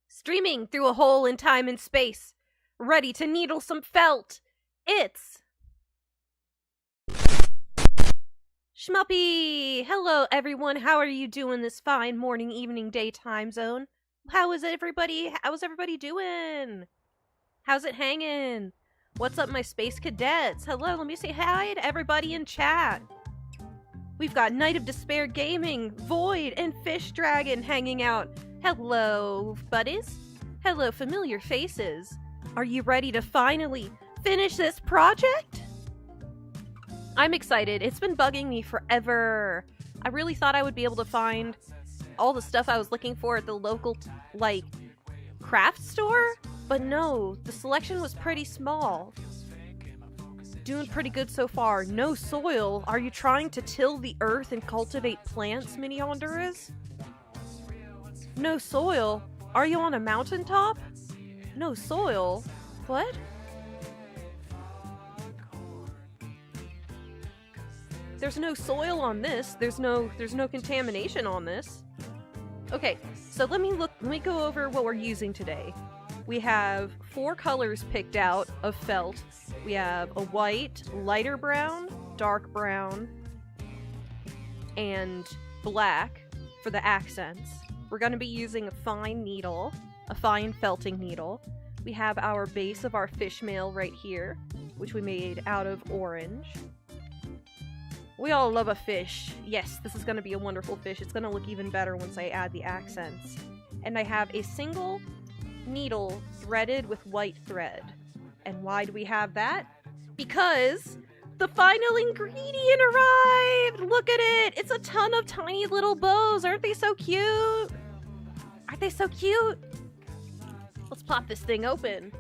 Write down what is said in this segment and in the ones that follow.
Streaming through a hole in time and space, ready to needle some felt. It's Shmuppi! Hello everyone, how are you doing this fine morning, evening, day time zone? How's everybody doing? How's it hanging? What's up my space cadets? Hello, let me say hi to everybody in chat. We've got Night of Despair Gaming, Void, and Fish Dragon hanging out. Hello, buddies. Hello, familiar faces. Are you ready to finally finish this project? I'm excited. It's been bugging me forever. I really thought I would be able to find all the stuff I was looking for at the local, craft store, but no, the selection was pretty small. Doing pretty good so far. No soil. Are you trying to till the earth and cultivate plants, Mini Honduras? No soil? Are you on a mountaintop? No soil? What? There's no soil on this. There's no contamination on this. Okay, so let me go over what we're using today. We have 4 colors picked out of felt. We have a white, lighter brown, dark brown, and black for the accents. We're going to be using a fine needle, a fine felting needle. We have our base of our Fishmael right here, which we made out of orange. We all love a fish. Yes, this is going to be a wonderful fish. It's going to look even better once I add the accents. And I have a single needle threaded with white thread. And why do we have that? Because the final ingredient arrived! Look at it! It's a ton of tiny little bows. Aren't they so cute? Aren't they so cute? Let's pop this thing open.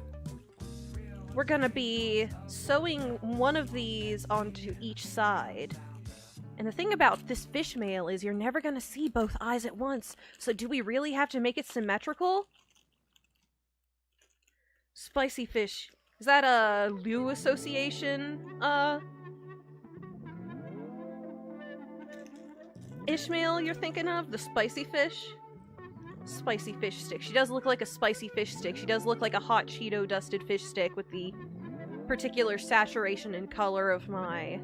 We're gonna be sewing one of these onto each side. And the thing about this Fishmael is you're never gonna see both eyes at once. So do we really have to make it symmetrical? Spicy fish. Is that a Liu Association, Ishmael you're thinking of? The spicy fish? Spicy fish stick. She does look like a spicy fish stick. She does look like a hot Cheeto dusted fish stick with the particular saturation and color of my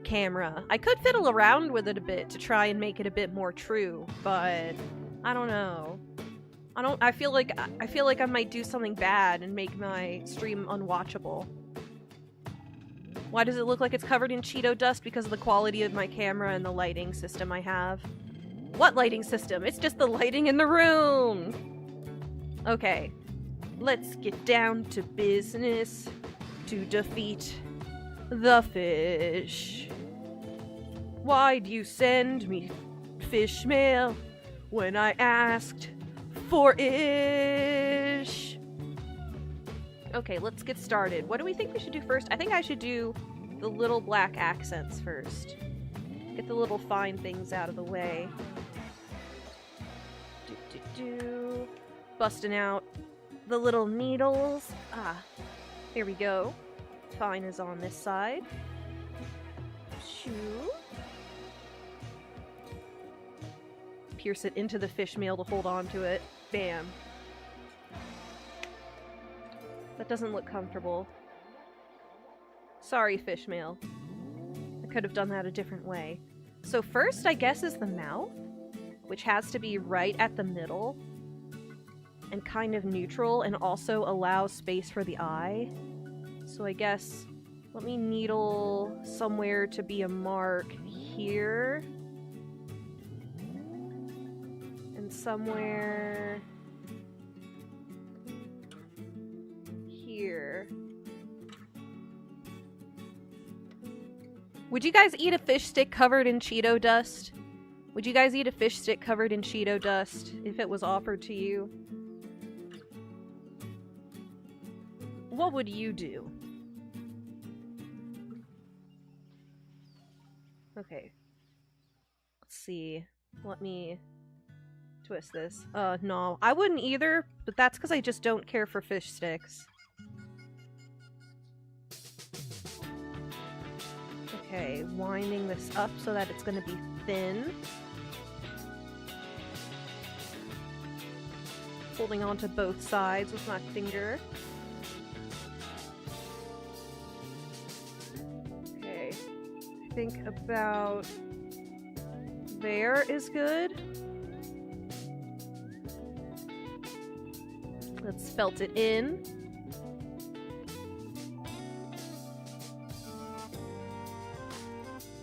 camera. I could fiddle around with it a bit to try and make it a bit more true, but I don't know. I feel like I might do something bad and make my stream unwatchable. Why does it look like it's covered in Cheeto dust? Because of the quality of my camera and the lighting system I have. What lighting system? It's just the lighting in the room! Okay. Let's get down to business to defeat the fish. Why'd you send me Fishmael when I asked for ish? Okay, let's get started. What do we think we should do first? I think I should do the little black accents first. Get the little fine things out of the way. Busting out the little needles. Ah, here we go. Fine is on this side. Shoo. Pierce it into the Fishmael to hold on to it. Bam. That doesn't look comfortable. Sorry, Fishmael. I could have done that a different way. So first, I guess, is the mouth, which has to be right at the middle and kind of neutral and also allow space for the eye. So I guess let me needle somewhere to be a mark here. And somewhere here. Would you guys eat a fish stick covered in Cheeto dust? Would you guys eat a fish stick covered in Cheeto dust if it was offered to you? What would you do? Okay. Let's see. Let me twist this. No. I wouldn't either, but that's because I just don't care for fish sticks. Okay, winding this up so that it's gonna be thin. Holding on to both sides with my finger. Okay, I think about there is good. Let's felt it in.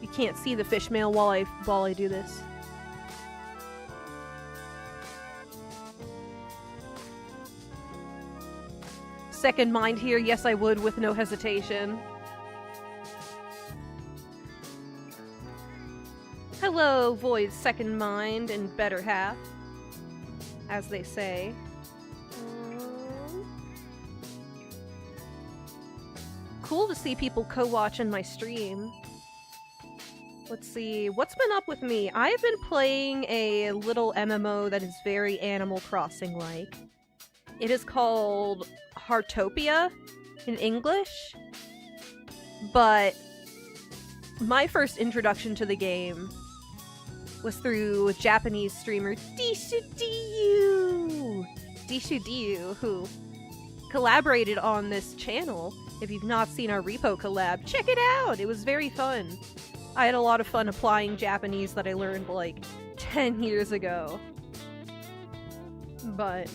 You can't see the Fishmael while I do this. Second mind here, yes I would with no hesitation. Hello, Void's second mind and better half, as they say. Cool to see people co-watching my stream. Let's see, what's been up with me? I've been playing a little MMO that is very Animal Crossing-like. It is called Heartopia in English, but my first introduction to the game was through Japanese streamer Dishudiu, who collaborated on this channel. If you've not seen our repo collab, check it out! It was very fun. I had a lot of fun applying Japanese that I learned like 10 years ago. But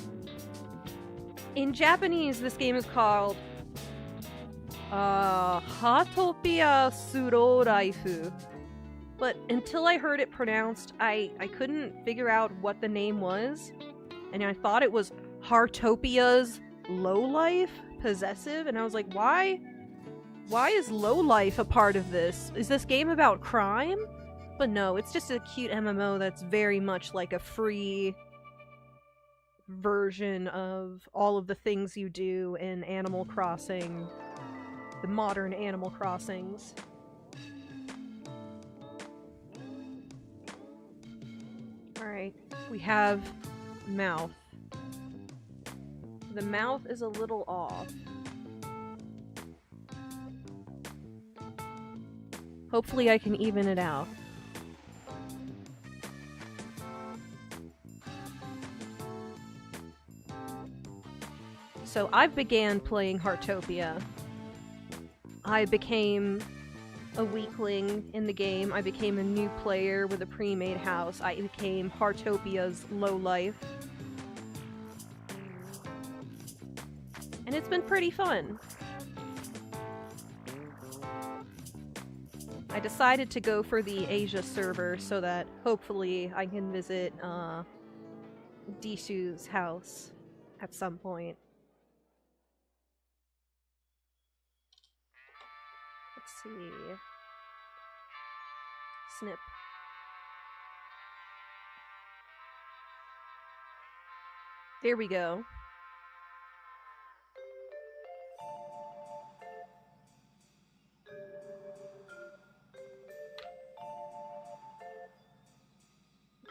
In Japanese, this game is called Hatopia Suro Raifu. But until I heard it pronounced, I couldn't figure out what the name was. And I thought it was Heartopia's Lowlife Possessive, and I was like, why? Why is Lowlife a part of this? Is this game about crime? But no, it's just a cute MMO that's very much like a free version of all of the things you do in Animal Crossing, the modern Animal Crossings. Alright, we have mouth. The mouth is a little off. Hopefully I can even it out. So I began playing Heartopia. I became a weakling in the game. I became a new player with a pre-made house. I became Heartopia's lowlife. And it's been pretty fun. I decided to go for the Asia server so that hopefully I can visit Dishu's house at some point. Let's see. Snip. There we go.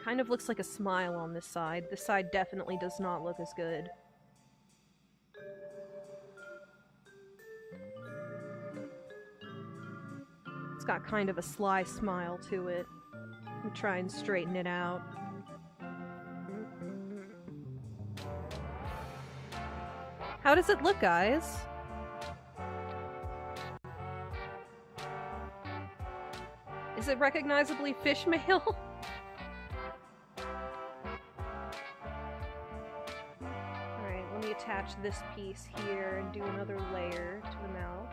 Kind of looks like a smile on this side. This side definitely does not look as good. It's got kind of a sly smile to it. Let me try and straighten it out. How does it look, guys? Is it recognizably Fishmael? Attach this piece here and do another layer to the mouth.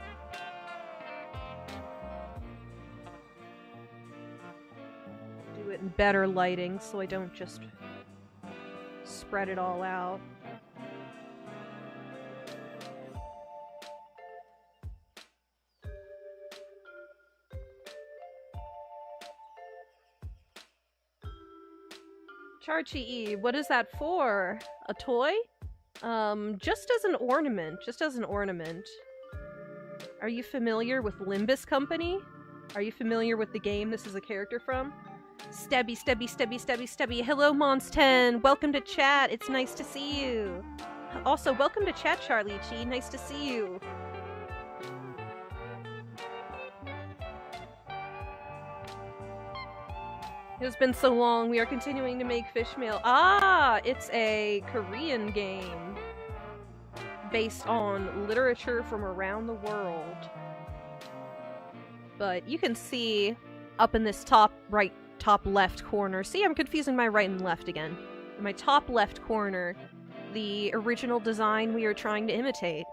Do it in better lighting so I don't just spread it all out. Charchi-E, what is that for? A toy? Just as an ornament. Just as an ornament. Are you familiar with Limbus Company? Are you familiar with the game this is a character from? Stebby, Stebby, Stebby, Stebby, Stebby. Hello, Mons10. Welcome to chat. It's nice to see you. Also, welcome to chat, Charlie-Chi. Nice to see you. It has been so long. We are continuing to make Fishmael. Ah, it's a Korean game based on literature from around the world. But you can see up in this top left corner. See, I'm confusing my right and left again. In my top left corner, the original design we are trying to imitate.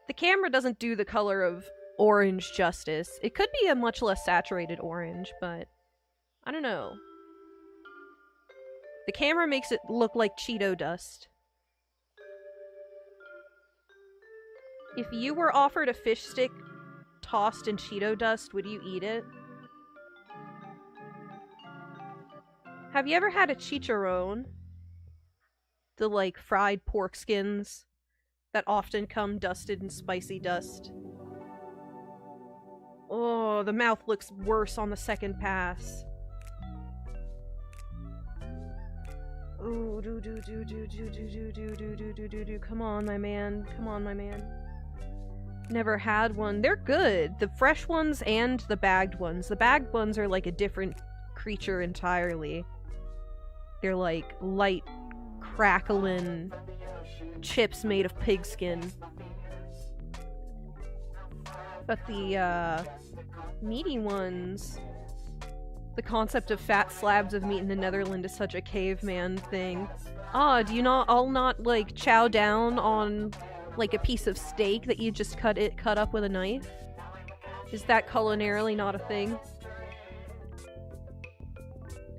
The camera doesn't do the color of orange justice. It could be a much less saturated orange, but I don't know. The camera makes it look like Cheeto dust. If you were offered a fish stick tossed in Cheeto dust, would you eat it? Have you ever had a chicharron? The, like, fried pork skins that often come dusted in spicy dust. Oh, the mouth looks worse on the second pass. Ooh, do. Come on, my man. Come on, my man. Never had one. They're good. The fresh ones and the bagged ones. The bagged ones are like a different creature entirely. They're like light, crackling chips made of pigskin. But the meaty ones The concept of fat slabs of meat in the Netherlands is such a caveman thing. Ah, do you not all not, like, chow down on, like, a piece of steak that you just cut up with a knife? Is that culinarily not a thing?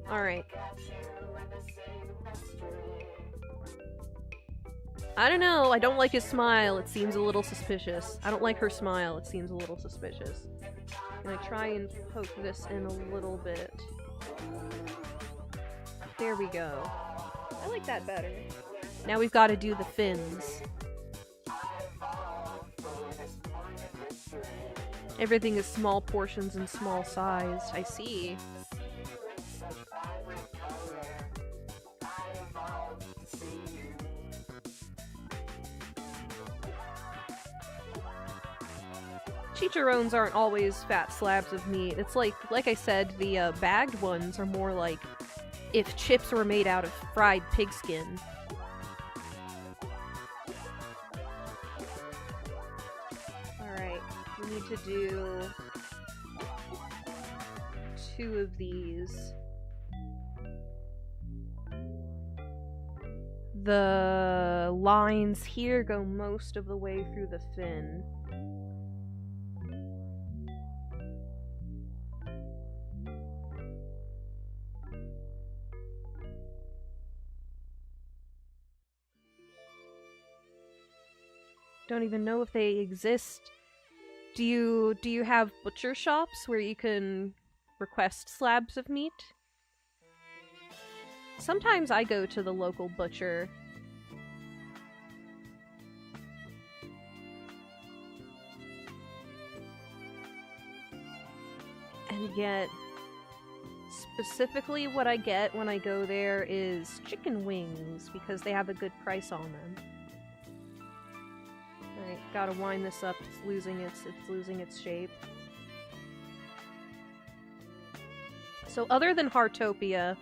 Alright. I don't know, I don't like his smile, it seems a little suspicious. I don't like her smile, it seems a little suspicious. Can I try and poke this in a little bit? There we go. I like that better. Now we've got to do the fins. Everything is small portions and small sized. I see. Chicharrones aren't always fat slabs of meat. It's like I said, the bagged ones are more like if chips were made out of fried pigskin. Alright, we need to do 2 of these. The lines here go most of the way through the fin. Don't even know if they exist. Do you have butcher shops where you can request slabs of meat? Sometimes I go to the local butcher. And get... specifically what I get when I go there is chicken wings, because they have a good price on them. Alright, gotta wind this up. It's losing its shape. So other than Heartopia,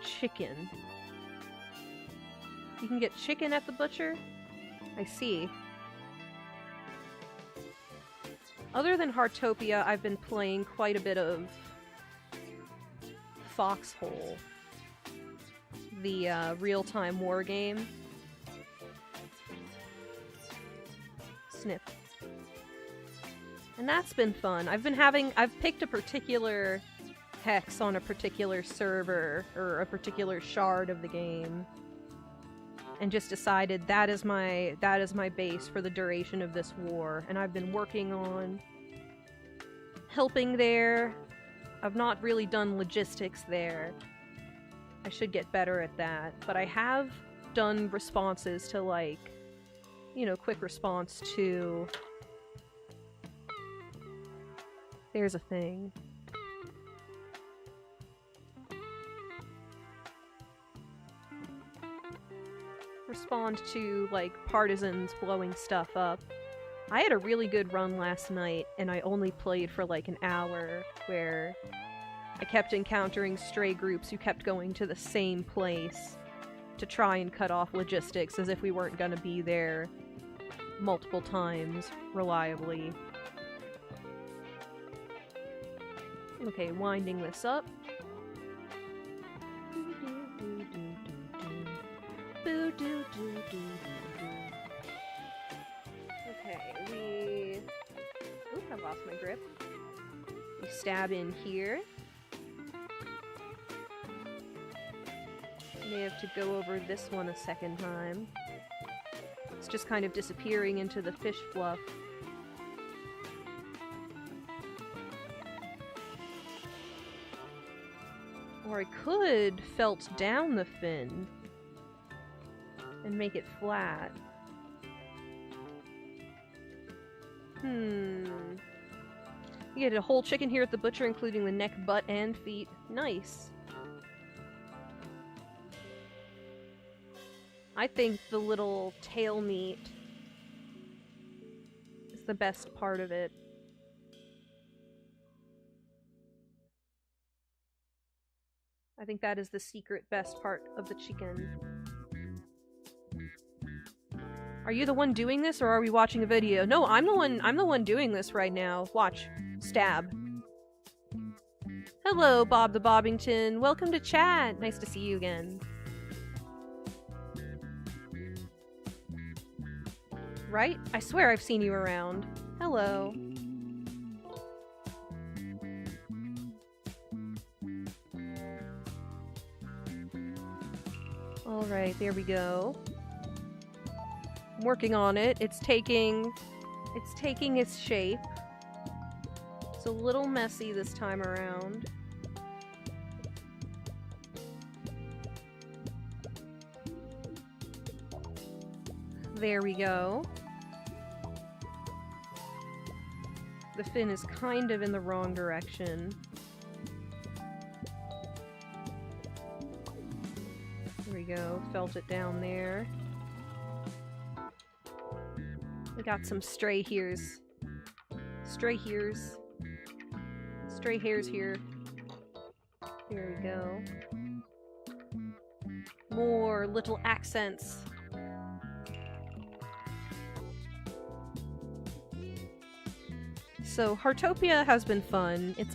chicken. You can get chicken at the butcher? I see. Other than Heartopia, I've been playing quite a bit of Foxhole, the real-time war game. Snip. And that's been fun. I've picked a particular hex on a particular server, or a particular shard of the game, and just decided that is my base for the duration of this war, and I've been working on helping there. I've not really done logistics there. I should get better at that, but I have done responses to, like, you know, quick response to... There's a thing. Respond to, like, partisans blowing stuff up. I had a really good run last night, and I only played for like an hour, where I kept encountering stray groups who kept going to the same place to try and cut off logistics as if we weren't gonna be there multiple times, reliably. Okay, winding this up. Okay, we... Oop, I lost my grip. We stab in here. May have to go over this one a second time. It's just kind of disappearing into the fish fluff. Or I could felt down the fin and make it flat. You get a whole chicken here at the butcher, including the neck, butt, and feet. Nice. I think the little tail meat is the best part of it. I think that is the secret best part of the chicken. Are you the one doing this, or are we watching a video? No, I'm the one doing this right now. Watch. Stab. Hello, Bob the Bobbington. Welcome to chat. Nice to see you again. Right? I swear I've seen you around. Hello. Alright, there we go. I'm working on it. It's taking its shape. It's a little messy this time around. There we go. The fin is kind of in the wrong direction. There we go. Felt it down there. We got some stray hairs. Stray hairs. Stray hairs here. There we go. More little accents. So, Heartopia has been fun. It's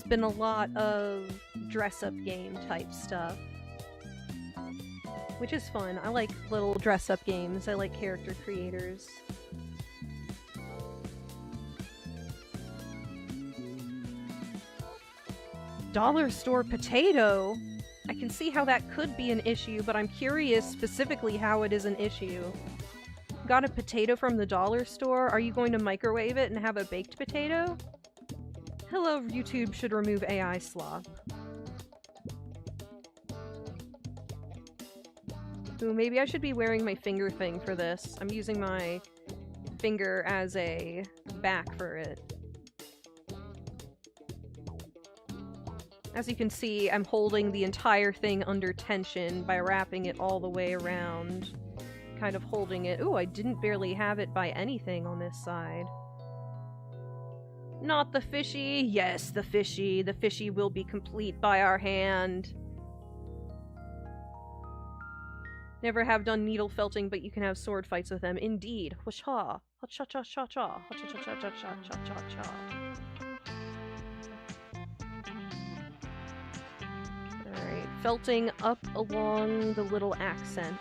been a lot of dress-up game type stuff. Which is fun. I like little dress-up games. I like character creators. Dollar store potato? I can see how that could be an issue, but I'm curious specifically how it is an issue. Got a potato from the dollar store? Are you going to microwave it and have a baked potato? Hello, YouTube should remove AI slop. Ooh, maybe I should be wearing my finger thing for this. I'm using my finger as a back for it. As you can see, I'm holding the entire thing under tension by wrapping it all the way around. Kind of holding it. Ooh, I didn't barely have it by anything on this side. Not the fishy. Yes, the fishy. The fishy will be complete by our hand. Never have done needle felting, but you can have sword fights with them. Indeed. Wha-cha. Ha-cha-cha-cha-cha. Ha-cha-cha-cha-cha-cha-cha-cha. Alright, felting up along the little accent.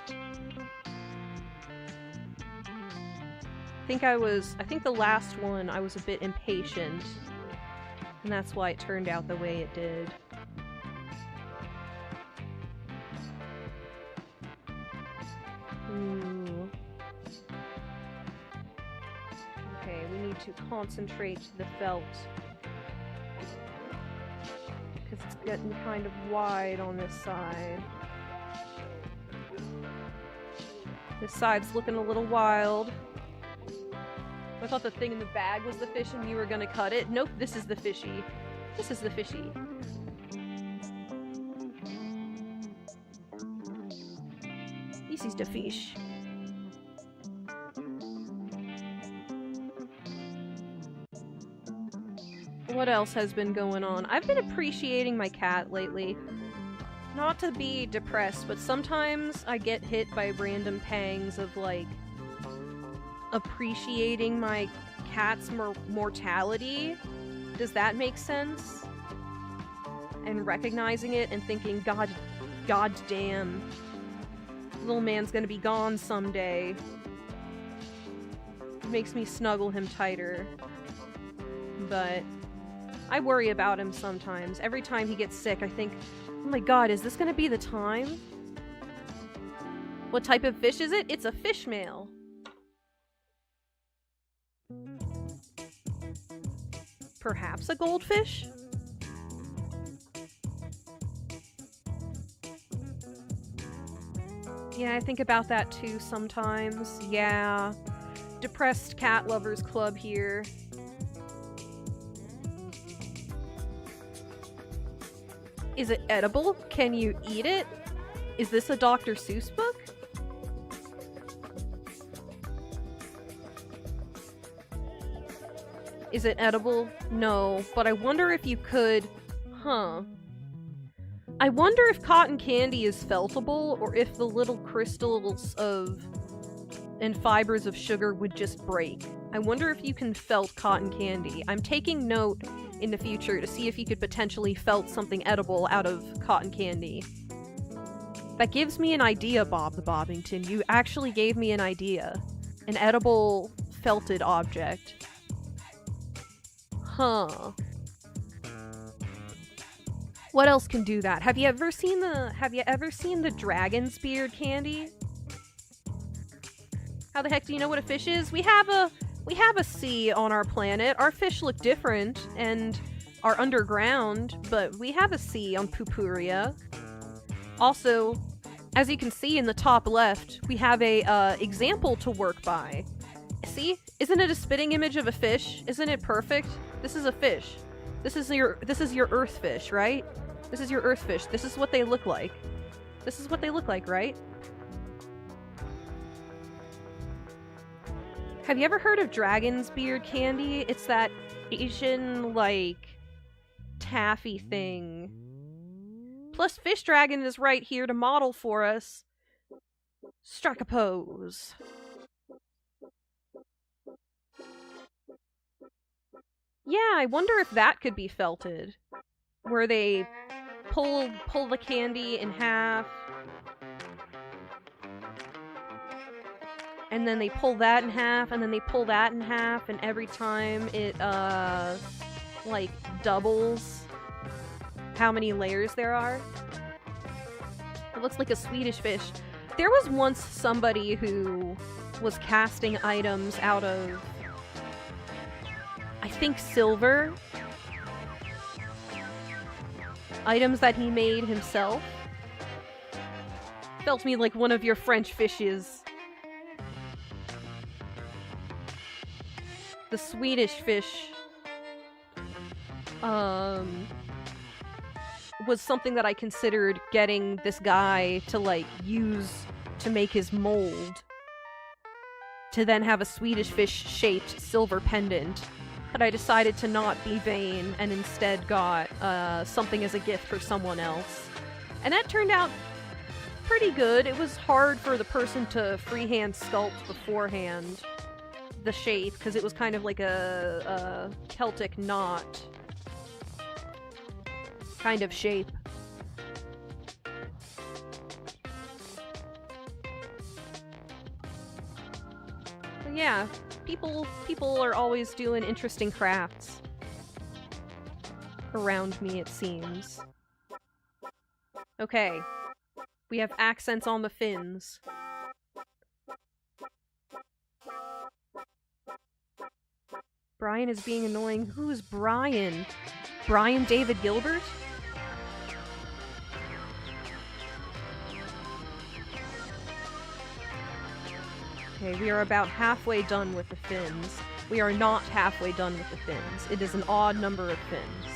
I think the last one I was a bit impatient, and that's why it turned out the way it did. Ooh. Okay, we need to concentrate the felt. Because it's getting kind of wide on this side. This side's looking a little wild. I thought the thing in the bag was the fish and you were gonna cut it. Nope, this is the fishy. This is the fishy. This is the fish. What else has been going on? I've been appreciating my cat lately. Not to be depressed, but sometimes I get hit by random pangs of, like, appreciating my cat's mortality. Does that make sense? And recognizing it and thinking, God damn, little man's gonna be gone someday. It makes me snuggle him tighter. But I worry about him sometimes. Every time he gets sick, I think, oh my god, is this gonna be the time? What type of fish is it? It's a Fishmael. Perhaps a goldfish? Yeah, I think about that too sometimes. Yeah. Depressed cat lovers club here. Is it edible? Can you eat it? Is this a Dr. Seuss book? Is it edible? No, but I wonder if you could... Huh. I wonder if cotton candy is feltable, or if the little crystals and fibers of sugar would just break. I wonder if you can felt cotton candy. I'm taking note in the future to see if you could potentially felt something edible out of cotton candy. That gives me an idea, Bob the Bobbington. You actually gave me an idea. An edible, felted object. Huh. What else can do that? Have you ever seen the dragon's beard candy? How the heck do you know what a fish is? We have a sea on our planet. Our fish look different and are underground, but we have a sea on Pupuria. Also, as you can see in the top left, we have a example to work by. See? Isn't it a spitting image of a fish? Isn't it perfect? This is a fish. This is your earth fish, right? This is your earth fish. This is what they look like. This is what they look like, right? Have you ever heard of dragon's beard candy? It's that Asian, like, taffy thing. Plus, Fish Dragon is right here to model for us. Strike a pose. Yeah, I wonder if that could be felted. Where they pull the candy in half. And then they pull that in half, and then they pull that in half, and every time it, like, doubles how many layers there are. It looks like a Swedish fish. There was once somebody who was casting items out of, I think, silver. Items that he made himself. Felt me like one of your French fishes. The Swedish fish, was something that I considered getting this guy to, like, use to make his mold. To then have a Swedish fish-shaped silver pendant. But I decided to not be vain and instead got something as a gift for someone else. And that turned out pretty good. It was hard for the person to freehand sculpt beforehand the shape, because it was kind of like a Celtic knot kind of shape. But yeah, people are always doing interesting crafts around me, it seems. Okay, we have accents on the fins. Brian is being annoying. Who's Brian? Brian David Gilbert? Okay, we are about halfway done with the fins. We are not halfway done with the fins. It is an odd number of fins.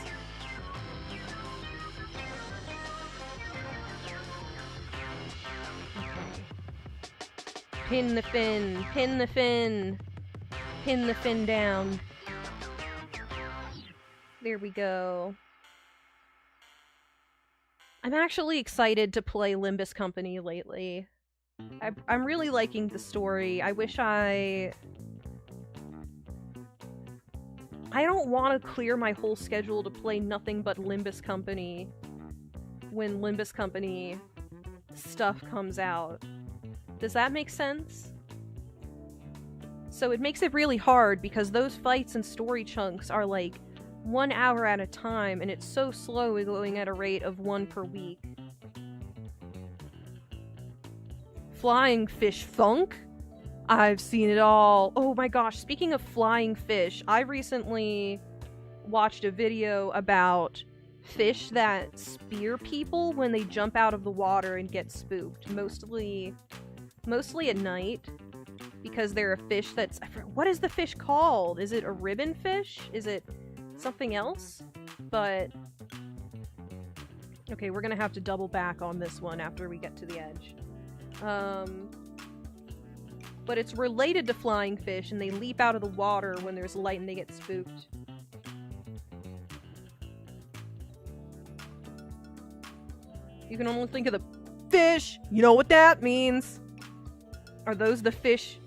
Okay. Pin the fin, pin the fin, pin the fin down. There we go. I'm actually excited to play Limbus Company lately. I'm really liking the story. I wish I don't want to clear my whole schedule to play nothing but Limbus Company when Limbus Company stuff comes out. Does that make sense? So it makes it really hard because those fights and story chunks are like 1 hour at a time, and it's so slow going at a rate of 1 per week. Flying fish funk? I've seen it all. Oh my gosh, speaking of flying fish, I recently watched a video about fish that spear people when they jump out of the water and get spooked. Mostly at night, because they're a fish that's... What is the fish called? Is it a ribbon fish? Is it something else? But... okay, we're gonna have to double back on this one after we get to the edge. But it's related to flying fish, and they leap out of the water when there's light and they get spooked. You can only think of the fish. You know what that means. Are those the fish?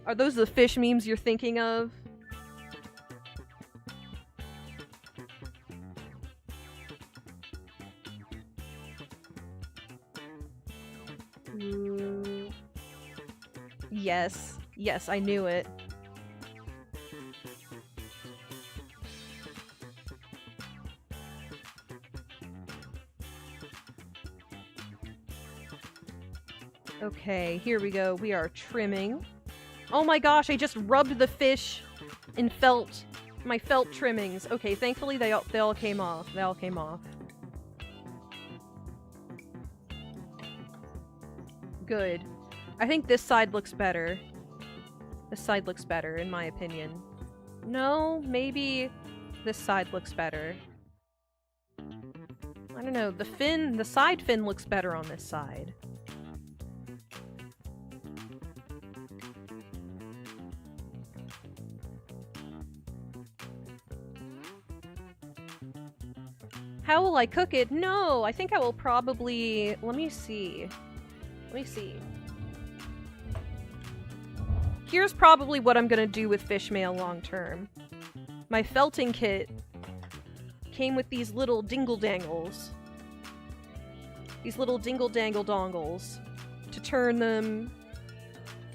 Are those the fish memes you're thinking of? Ooh. Yes. Yes, I knew it. Okay, here we go. We are trimming. Oh my gosh, I just rubbed the fish in felt. My felt trimmings. Okay, thankfully they all came off. They all came off. Good. I think this side looks better. This side looks better, in my opinion. No, maybe this side looks better. I don't know, the side fin looks better on this side. How will I cook it? No, I think I will probably... Let me see. Let me see. Here's probably what I'm gonna do with Fishmael long term. My felting kit came with these little dingle-dangles. These little dingle-dangle-dongles to turn them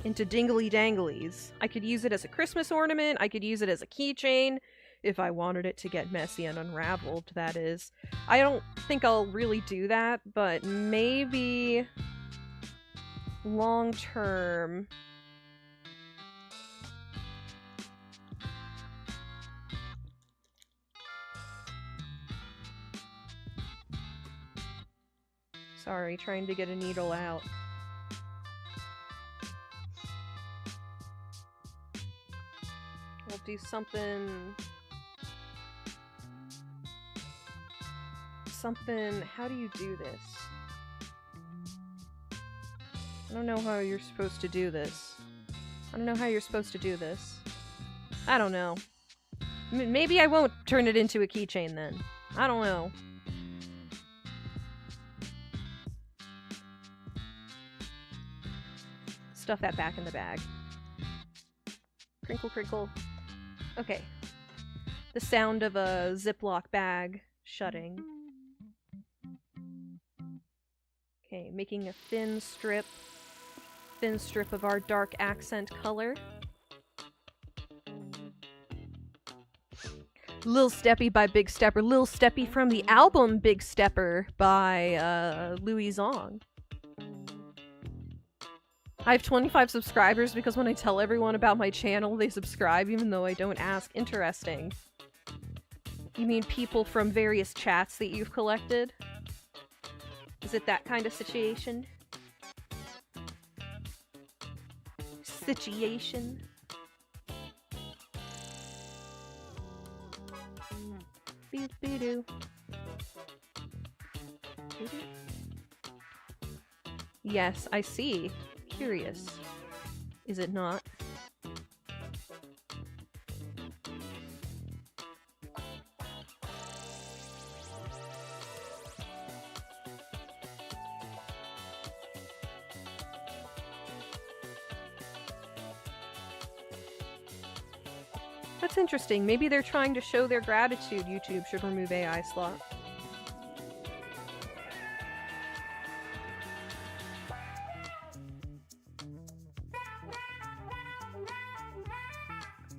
into dingly-danglies. I could use it as a Christmas ornament, I could use it as a keychain, if I wanted it to get messy and unraveled, that is. I don't think I'll really do that, but maybe long term. Sorry, trying to get a needle out. We'll do something... How do you do this? I don't know how you're supposed to do this. I don't know how you're supposed to do this. I don't know. Maybe I won't turn it into a keychain then. I don't know. Stuff that back in the bag. Crinkle, crinkle. Okay. The sound of a Ziploc bag shutting. Okay, making a thin strip of our dark accent color. Lil Steppy by Big Stepper. Lil Steppy from the album Big Stepper by Louis Zong. I have 25 subscribers because when I tell everyone about my channel, they subscribe even though I don't ask. Interesting. You mean people from various chats that you've collected? Is it that kind of situation? Situation? Be-doo. Yes, I see. Curious. Is it not? That's interesting. Maybe they're trying to show their gratitude. YouTube should remove AI slot.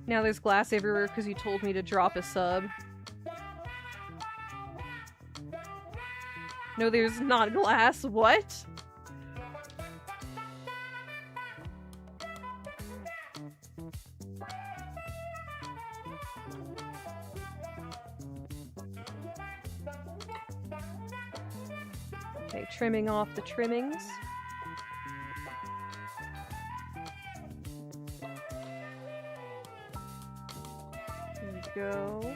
Now there's glass everywhere because you told me to drop a sub. No, there's not glass. What? Okay, trimming off the trimmings. There we go.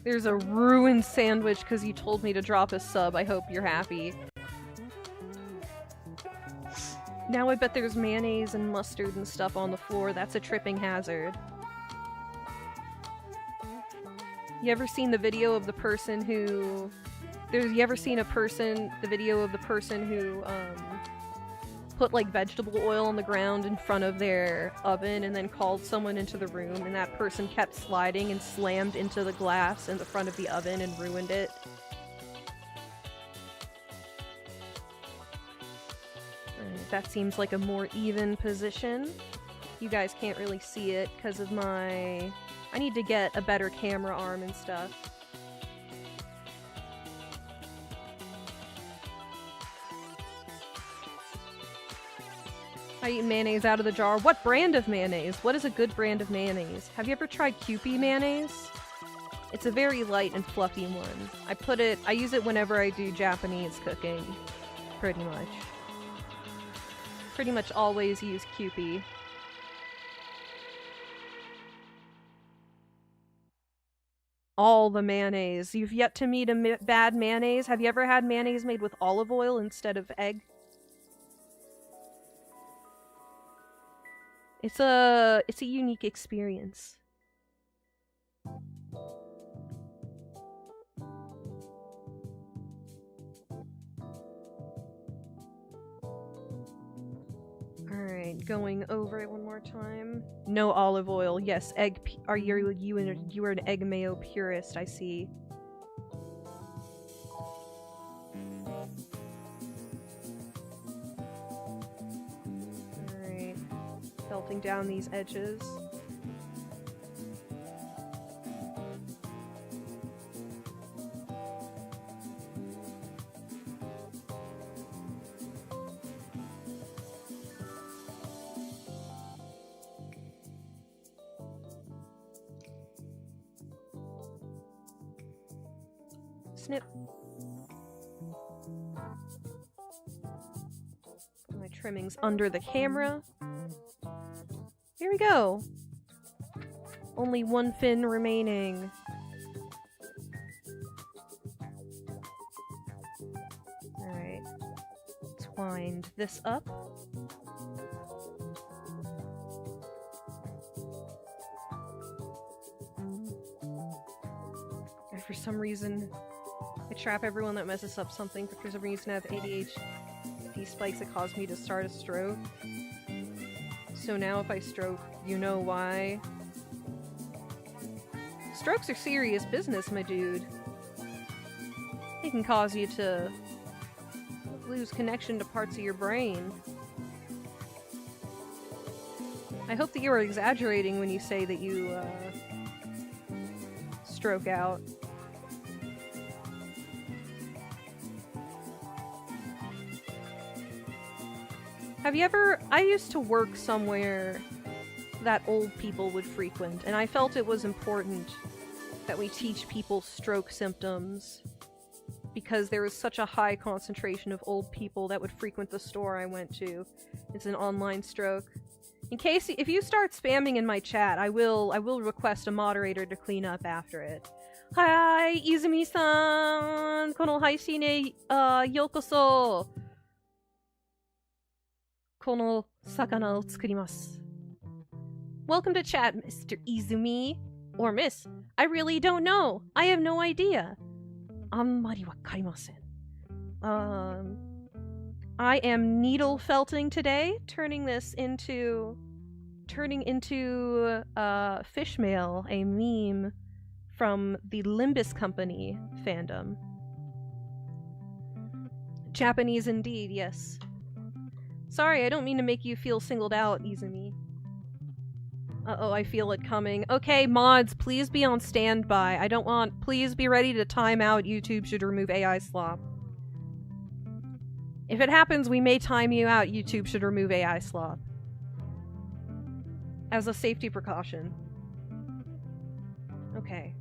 There's a ruined sandwich because you told me to drop a sub. I hope you're happy. Now I bet there's mayonnaise and mustard and stuff on the floor. That's a tripping hazard. You ever seen the video of the person who... You ever seen the video of the person who, put, like, vegetable oil on the ground in front of their oven and then called someone into the room, and that person kept sliding and slammed into the glass in the front of the oven and ruined it? Alright, that seems like a more even position. You guys can't really see it because of my... I need to get a better camera arm and stuff. I eat mayonnaise out of the jar. What brand of mayonnaise? What is a good brand of mayonnaise? Have you ever tried Kewpie mayonnaise? It's a very light and fluffy one. I use it whenever I do Japanese cooking. Pretty much. Pretty much always use Kewpie. All the mayonnaise. You've yet to meet a bad mayonnaise? Have you ever had mayonnaise made with olive oil instead of egg? It's a unique experience. Alright, going over it one more time. No olive oil. Yes, egg. You are an egg mayo purist, I see. Alright. Felting down these edges. Snip. Put my trimmings under the camera. Here we go. Only one fin remaining. Alright. Let's wind this up. And for some reason, I trap everyone that messes up something, but for some reason I have ADHD spikes that cause me to start a stroke. So now if I stroke, you know why. Strokes are serious business, my dude. They can cause you to lose connection to parts of your brain. I hope that you are exaggerating when you say that you, stroke out. Have you ever... I used to work somewhere that old people would frequent, and I felt it was important that we teach people stroke symptoms because there was such a high concentration of old people that would frequent the store I went to. It's an online stroke. In case... if you start spamming in my chat, I will request a moderator to clean up after it. Hi, Izumi-san! Kono haishin e yokoso! Kono sakana o tsukurimasu. Welcome to chat, Mr. Izumi. Or Miss. I really don't know. I have no idea. Ammari wakarimasen. I am needle felting today, turning into Fishmael, a meme from the Limbus Company fandom. Japanese indeed, yes. Sorry, I don't mean to make you feel singled out, Izumi. Uh-oh, I feel it coming. Okay, mods, please be on standby. I don't want... Please be ready to time out. YouTube should remove AI slop. If it happens, we may time you out. YouTube should remove AI slop. As a safety precaution. Okay.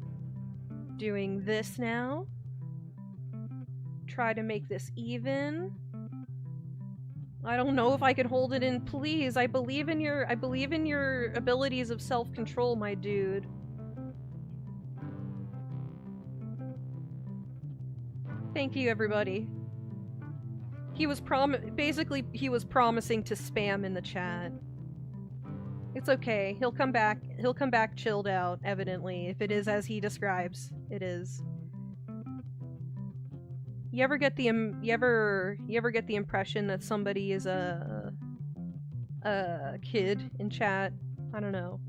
Doing this now. Try to make this even. I don't know if I can hold it in, please. I believe in your abilities of self-control, my dude. Thank you, everybody. He was promising to spam in the chat. It's okay. He'll come back. He'll come back chilled out, evidently, if it is as he describes. It is. You ever get the impression that somebody is a kid in chat? I don't know.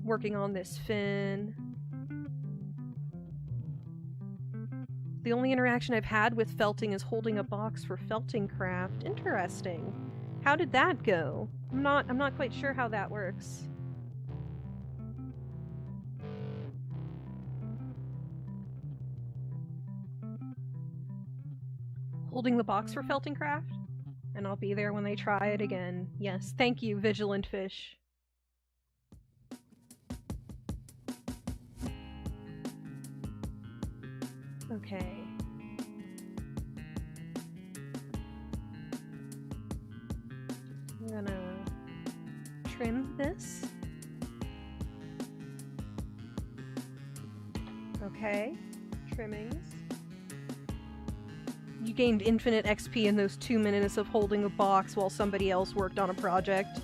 Working on this fin. The only interaction I've had with felting is holding a box for felting craft. Interesting. How did that go? I'm not quite sure how that works. Holding the box for felting craft? And I'll be there when they try it again. Yes, thank you, Vigilant Fish. Okay. I'm gonna trim this. Okay. Trimmings. You gained infinite XP in those 2 minutes of holding a box while somebody else worked on a project.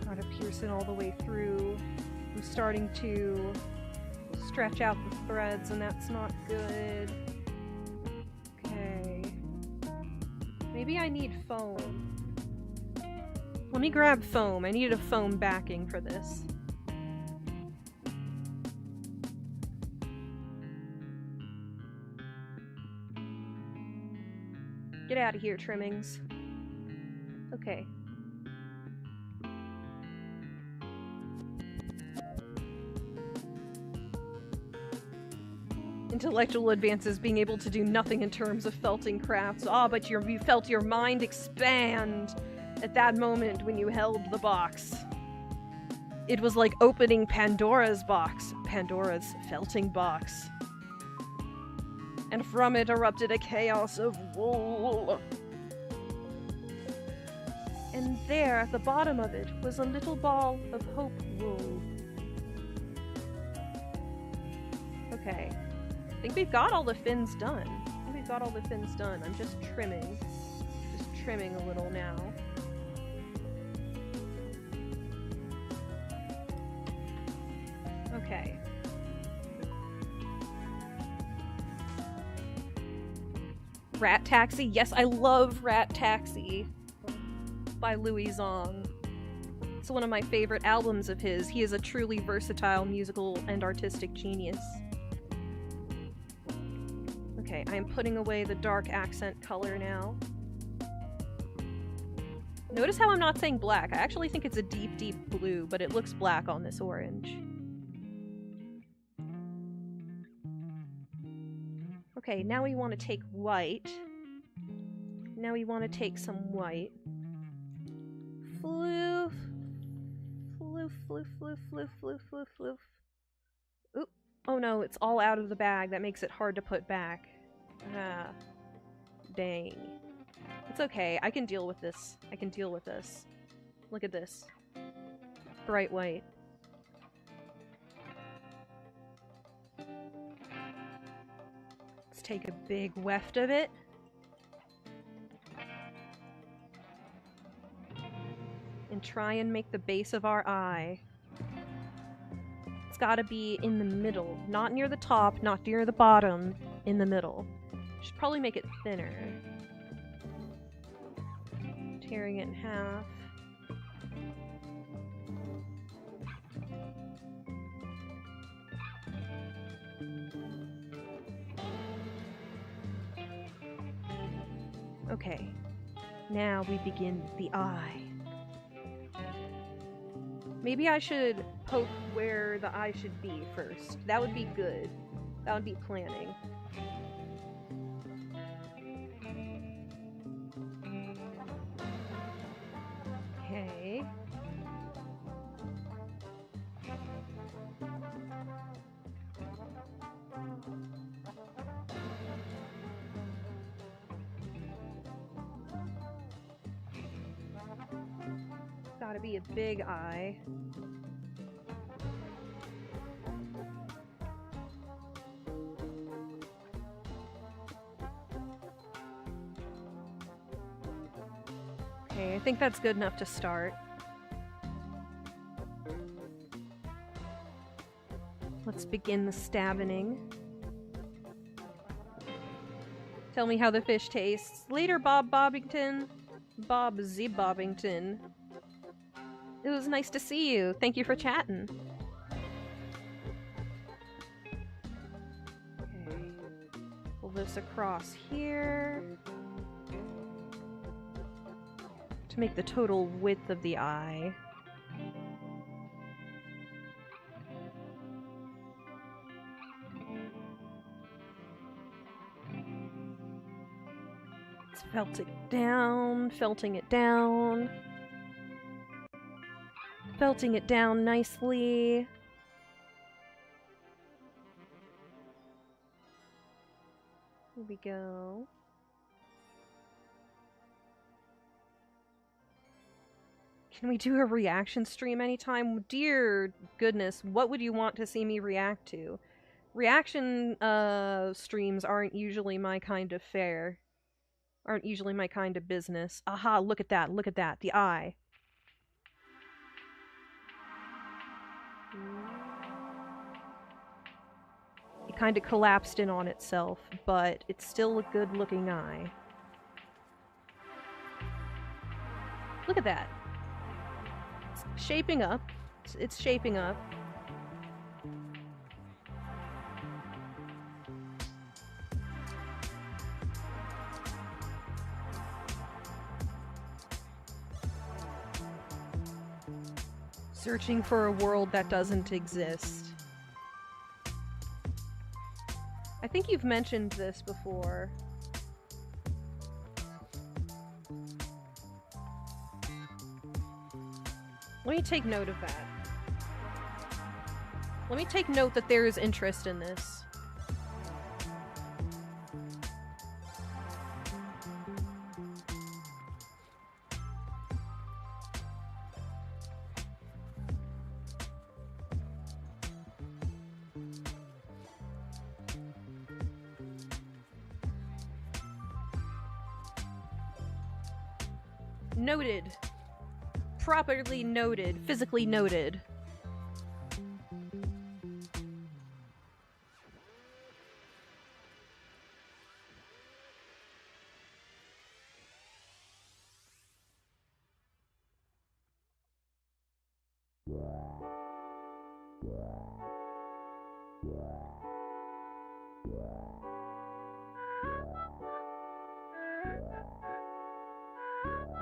Gotta pierce it all the way through. I'm starting to stretch out the threads, and that's not good. Okay. Maybe I need foam. Let me grab foam. I need a foam backing for this. Get out of here, trimmings. Okay. Intellectual advances being able to do nothing in terms of felting crafts. But you felt your mind expand at that moment when you held the box. It was like opening Pandora's box. Pandora's felting box. And from it erupted a chaos of wool. And there, at the bottom of it, was a little ball of hope wool. Okay. I think we've got all the fins done. I'm just trimming. Just trimming a little now. Okay. Rat Taxi? Yes, I love Rat Taxi by Louis Zong. It's one of my favorite albums of his. He is a truly versatile musical and artistic genius. Okay, I am putting away the dark accent color now. Notice how I'm not saying black. I actually think it's a deep, deep blue, but it looks black on this orange. Okay, now we want to take white. Now we want to take some white. Floof. Floof, floof, floof, floof, floof, floof, floof. Oop. Oh no, it's all out of the bag. That makes it hard to put back. Ah. Dang. It's okay. I can deal with this. Look at this. Bright white. Let's take a big weft of it. And try and make the base of our eye. It's gotta be in the middle. Not near the top, not near the bottom. In the middle. Should probably make it thinner. Tearing it in half. Okay. Now we begin the eye. Maybe I should poke where the eye should be first. That would be good. That would be planning. Okay. gotta be a big eye. Okay, I think that's good enough to start. Let's begin the stabbing. Tell me how the fish tastes. Later, Bob Bobbington. Bob Z. Bobbington. It was nice to see you. Thank you for chatting. Okay. Pull this across here. To make the total width of the eye. Felt it down, felting it down. Felting it down nicely. Here we go. Can we do a reaction stream anytime? Dear goodness, what would you want to see me react to? Reaction streams aren't usually my kind of fare. Aren't usually my kind of business. Aha, look at that, the eye. It kind of collapsed in on itself, but it's still a good looking eye. Look at that. It's shaping up. It's shaping up. Searching for a world that doesn't exist. I think you've mentioned this before. Let me take note of that. Let me take note that there is interest in this. Noted. Properly noted. Physically noted.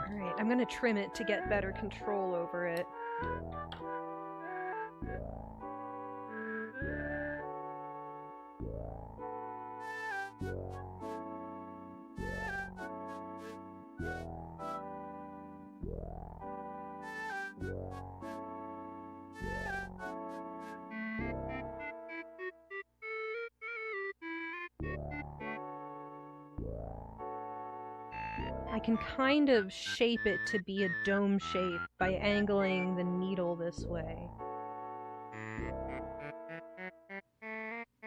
Alright, I'm gonna trim it to get better control over it. I can kind of shape it to be a dome shape by angling the needle this way.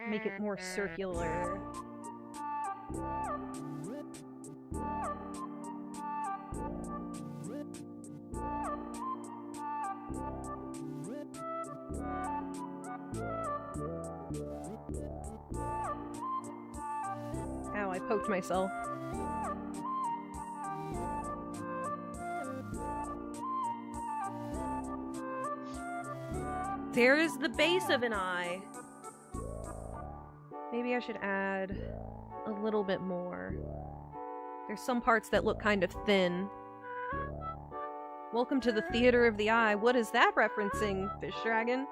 Make it more circular. Ow, I poked myself. There is the base of an eye. Maybe I should add a little bit more. There's some parts that look kind of thin. Welcome to the theater of the eye. What is that referencing, Fish Dragon?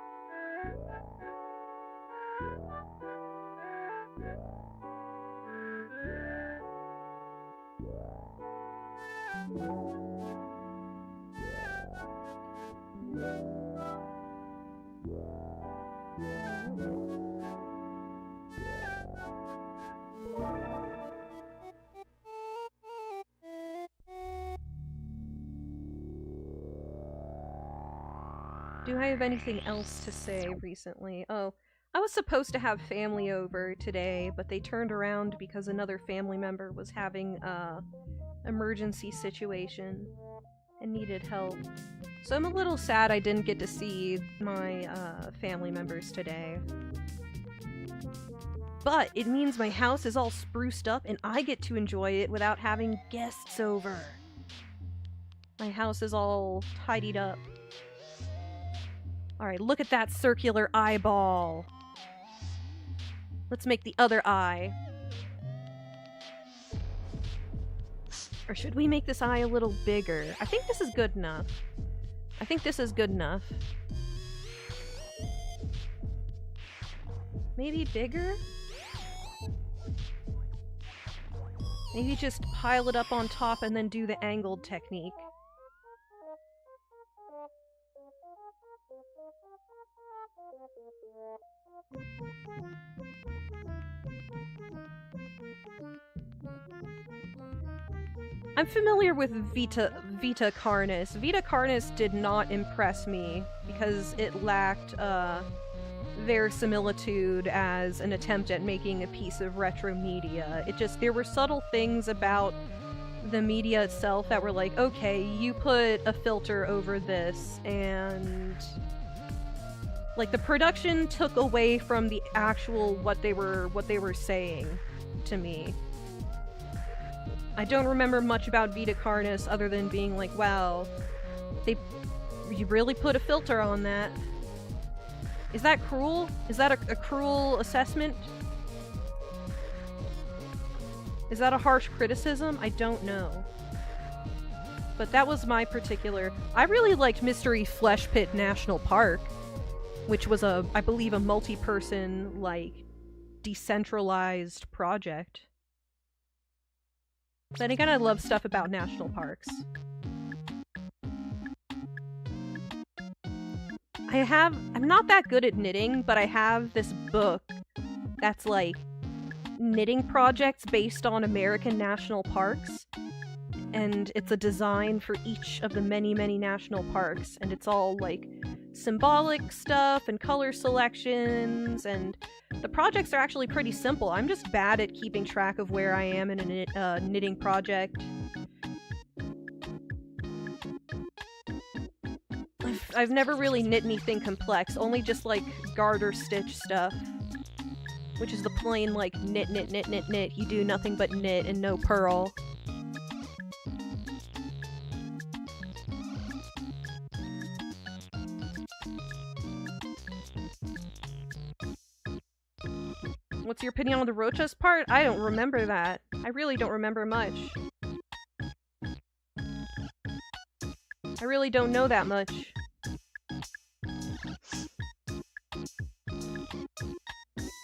Do I have anything else to say recently? Oh, I was supposed to have family over today, but they turned around because another family member was having a emergency situation and needed help. So I'm a little sad I didn't get to see my family members today. But it means my house is all spruced up and I get to enjoy it without having guests over. My house is all tidied up. Alright, look at that circular eyeball. Let's make the other eye. Or should we make this eye a little bigger? I think this is good enough. I think this is good enough. Maybe bigger? Maybe just pile it up on top and then do the angled technique. I'm familiar with Vita Carnis. Vita Carnis did not impress me because it lacked verisimilitude as an attempt at making a piece of retro media. There were subtle things about the media itself that were like, okay, you put a filter over this, and like the production took away from the actual what they were saying to me. I don't remember much about Vita Carnis other than being like, wow, you really put a filter on that. Is that cruel? Is that a cruel assessment? Is that a harsh criticism? I don't know. But that was my particular... I really liked Mystery Flesh Pit National Park, which was I believe a multi-person, like, decentralized project. Then again, I love stuff about national parks. I'm not that good at knitting, but I have this book that's like knitting projects based on American national parks. And it's a design for each of the many, many national parks. And it's all like symbolic stuff and color selections, and the projects are actually pretty simple. I'm just bad at keeping track of where I am in a knitting project. I've never really knit anything complex, only just like garter stitch stuff. Which is the plain like knit, knit, knit, knit, knit. You do nothing but knit and no purl. What's your opinion on the Rochas part? I don't remember that. I really don't remember much. I really don't know that much.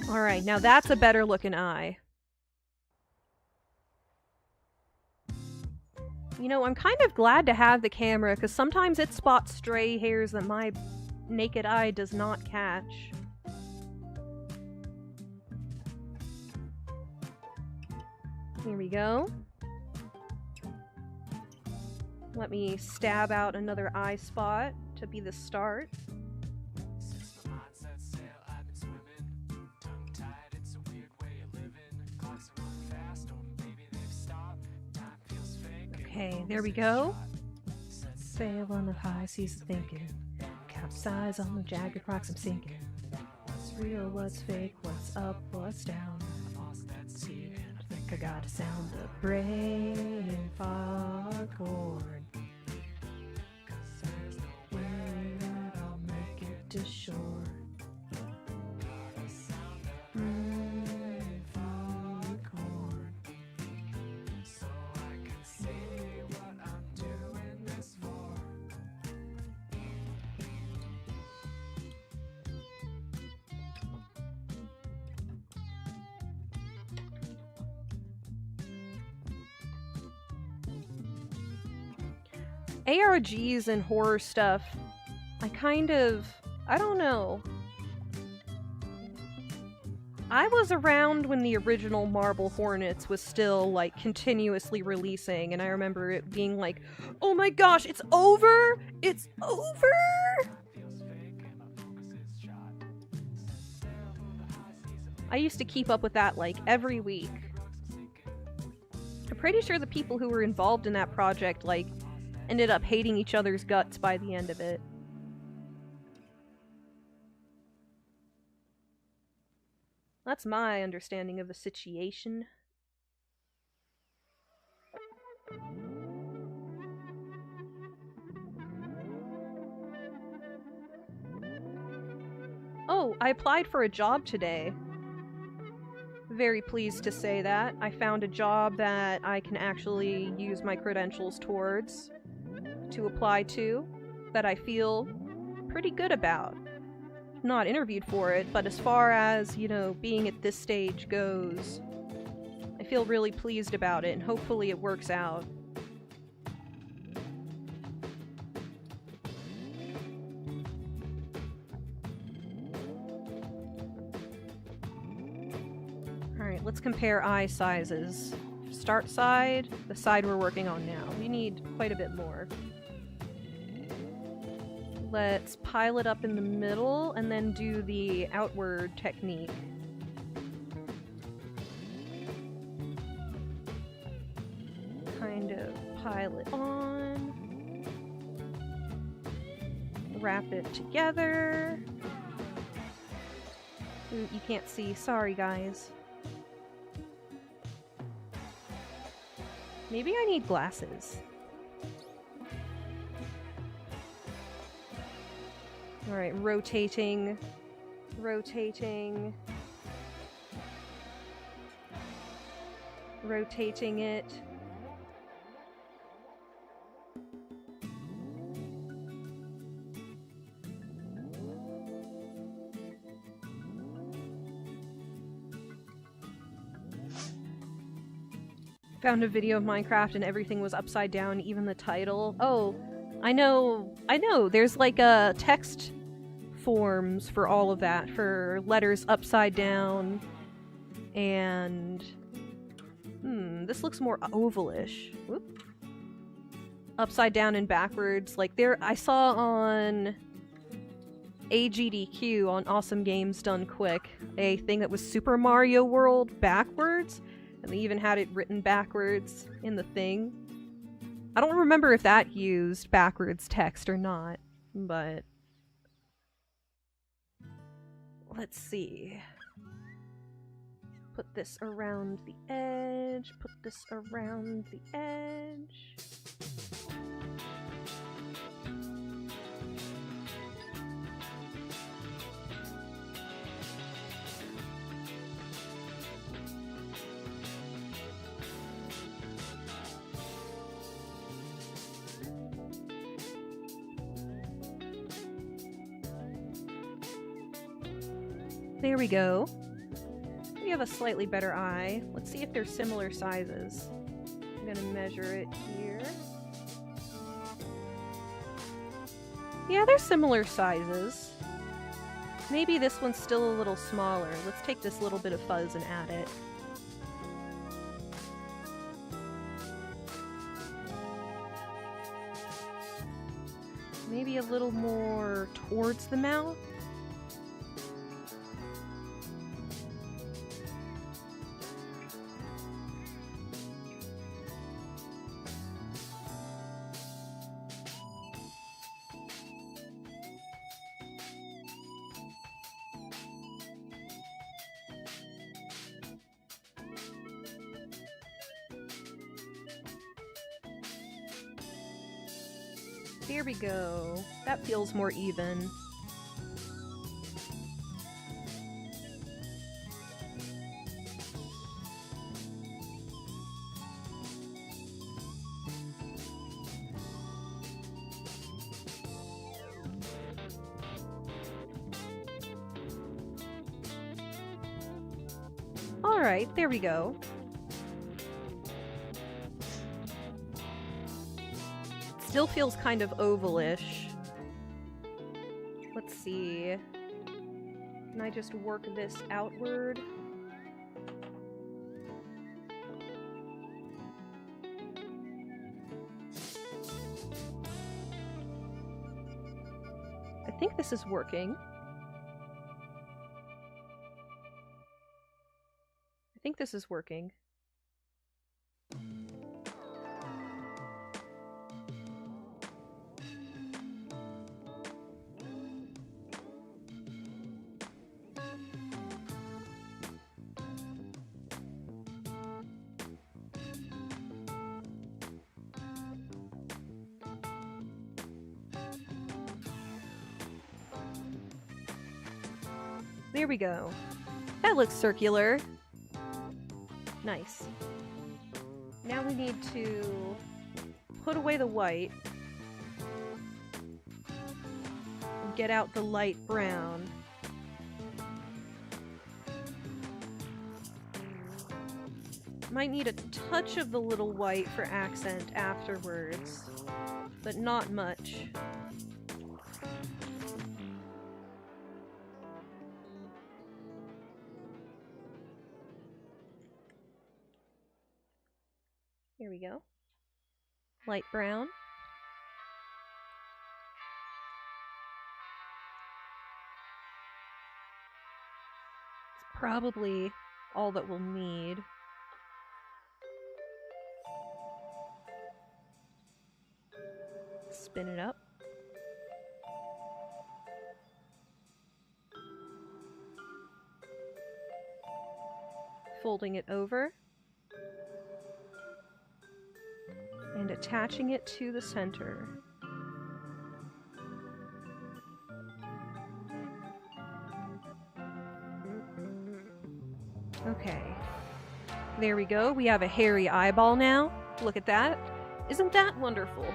Alright, now that's a better looking eye. You know, I'm kind of glad to have the camera, because sometimes it spots stray hairs that my naked eye does not catch. Here we go. Let me stab out another eye spot to be the start. Okay, there we go. Sail on the high seas of thinking. Capsize on the jagged rocks I'm sinking. What's real, what's fake, what's up, what's down. I think I gotta sound the brain foghorn. I'll make it to shore. ARGs and horror stuff, I don't know. I was around when the original Marble Hornets was still, like, continuously releasing, and I remember it being like, oh my gosh, it's over! It's over! I used to keep up with that like every week. I'm pretty sure the people who were involved in that project like ended up hating each other's guts by the end of it. That's my understanding of the situation. Oh, I applied for a job today. Very pleased to say that. I found a job that I can actually use my credentials towards to apply to, that I feel pretty good about. Not interviewed for it, but as far as, you know, being at this stage goes, I feel really pleased about it, and hopefully it works out. Alright, let's compare eye sizes. Start side, the side we're working on now. We need quite a bit more. Let's pile it up in the middle and then do the outward technique. Kind of pile it on. Wrap it together. Ooh, you can't see. Sorry, guys. Maybe I need glasses. Alright, rotating. Rotating. Rotating it. Found a video of Minecraft and everything was upside down, even the title. Oh, I know, there's like text forms for all of that, for letters upside down, and... this looks more ovalish. Whoop. Upside down and backwards, like there, I saw on AGDQ, on Awesome Games Done Quick, a thing that was Super Mario World backwards, and they even had it written backwards in the thing. I don't remember if that used backwards text or not, but... Let's see. Put this around the edge, put this around the edge. There we go. We have a slightly better eye. Let's see if they're similar sizes. I'm gonna measure it here. Yeah, they're similar sizes. Maybe this one's still a little smaller. Let's take this little bit of fuzz and add it. Maybe a little more towards the mouth. There we go. That feels more even. Alright, there we go. Still feels kind of ovalish. Let's see. Can I just work this outward? I think this is working. think this is working. There we go. That looks circular. Nice. Now we need to put away the white and get out the light brown. Might need a touch of the little white for accent afterwards, but not much. Here we go. Light brown. It's probably all that we'll need. Spin it up. Folding it over. And attaching it to the center. Okay. There we go. We have a hairy eyeball now. Look at that. Isn't that wonderful?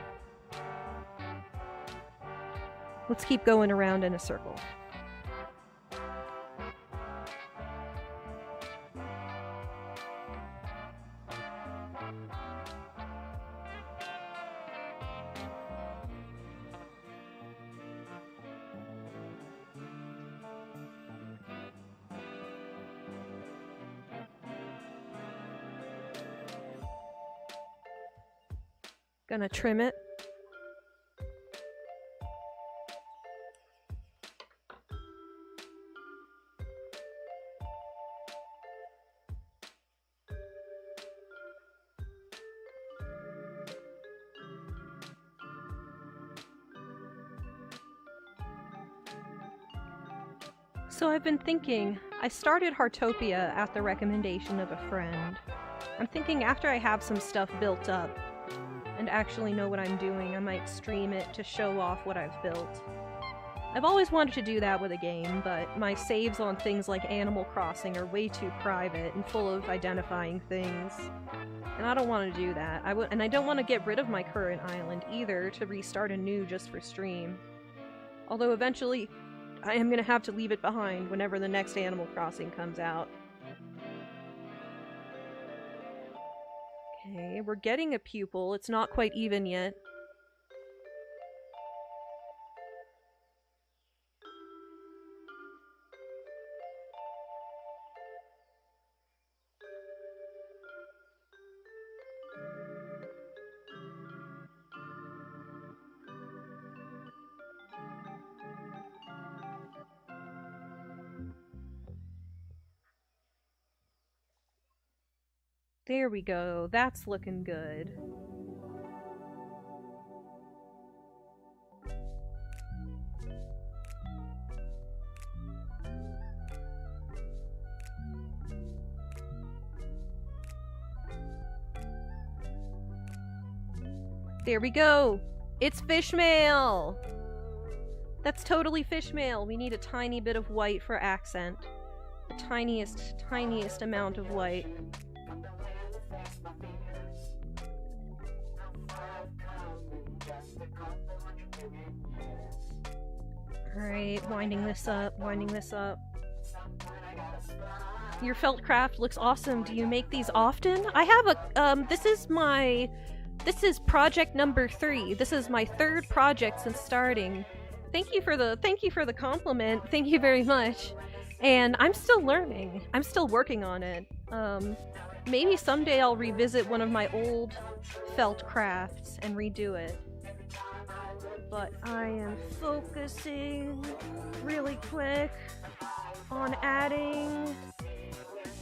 Let's keep going around in a circle. Gonna trim it. So I've been thinking, I started Heartopia at the recommendation of a friend. I'm thinking after I have some stuff built up, and actually know what I'm doing, I might stream it to show off what I've built. I've always wanted to do that with a game, but my saves on things like Animal Crossing are way too private and full of identifying things. And I don't want to do that. And I don't want to get rid of my current island either to restart anew just for stream. Although eventually, I am going to have to leave it behind whenever the next Animal Crossing comes out. Okay, we're getting a pupil. It's not quite even yet. There we go. That's looking good. There we go! It's Fishmael! That's totally Fishmael. We need a tiny bit of white for accent. The tiniest amount of white. Alright, winding this up. Your felt craft looks awesome. Do you make these often? I have a, this is project number 3. This is my 3rd project since starting. Thank you for the compliment. Thank you very much. And I'm still learning. I'm still working on it. Maybe someday I'll revisit one of my old felt crafts and redo it. But I am focusing really quick on adding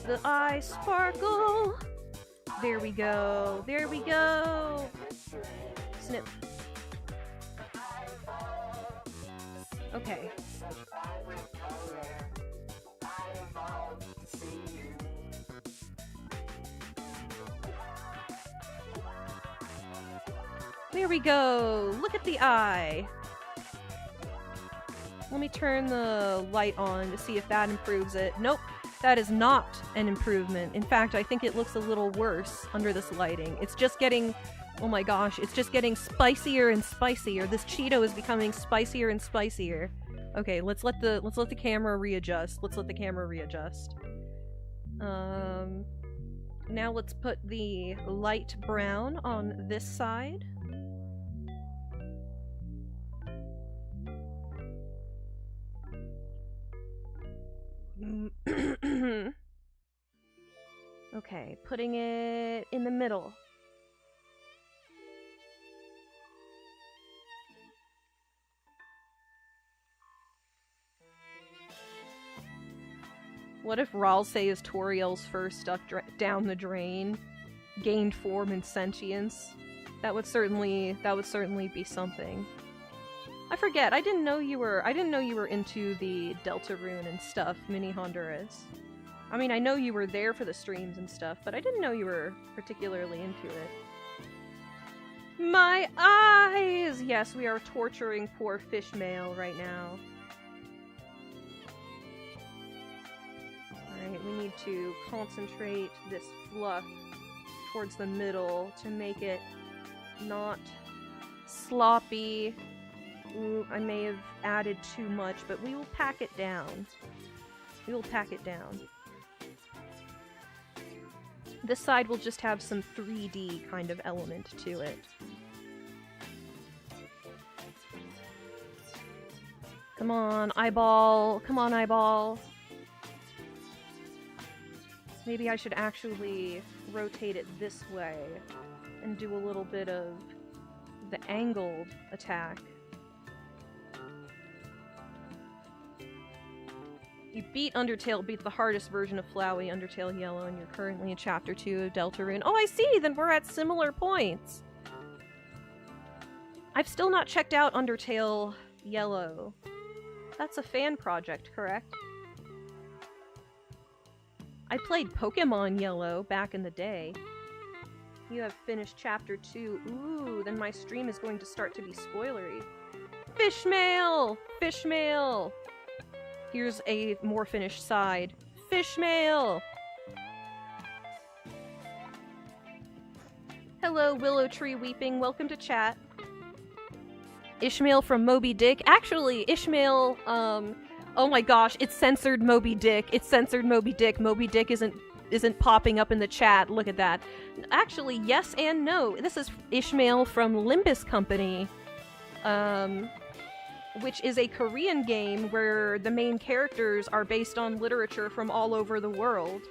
the eye sparkle. There we go. There we go. Snip. Okay. There we go. Look at the eye. Let me turn the light on to see if that improves it. Nope, that is not an improvement. In fact, I think it looks a little worse under this lighting. It's just getting, oh my gosh, it's just getting spicier and spicier. This Cheeto is becoming spicier and spicier. Okay, let's let the camera readjust. Let's let the camera readjust. Now let's put the light brown on this side. Okay, putting it in the middle. What if Ralsei's Toriel's fur stuck down the drain gained form and sentience? That would certainly be something. I forget. I didn't know you were into the Deltarune and stuff, Mini Honduras. I mean, I know you were there for the streams and stuff, but I didn't know you were particularly into it. My eyes! Yes, we are torturing poor Fishmael right now. Alright, we need to concentrate this fluff towards the middle to make it not sloppy. Ooh, I may have added too much, but we will pack it down. We will pack it down. This side will just have some 3D kind of element to it. Come on, eyeball. Come on, eyeball. Maybe I should actually rotate it this way and do a little bit of the angled attack. You beat Undertale, beat the hardest version of Flowey, Undertale Yellow, and you're currently in Chapter 2 of Deltarune. Oh, I see! Then we're at similar points! I've still not checked out Undertale Yellow. That's a fan project, correct? I played Pokemon Yellow back in the day. You have finished Chapter 2. Ooh, then my stream is going to start to be spoilery. Fishmael! Fishmael! Here's a more finished side. Fishmael! Hello, Willow Tree Weeping. Welcome to chat. Ishmael from Moby Dick. Actually, Ishmael, oh my gosh, it's censored Moby Dick. It's censored Moby Dick. Moby Dick isn't popping up in the chat. Look at that. Actually, yes and no. This is Ishmael from Limbus Company. Which is a Korean game where the main characters are based on literature from all over the world.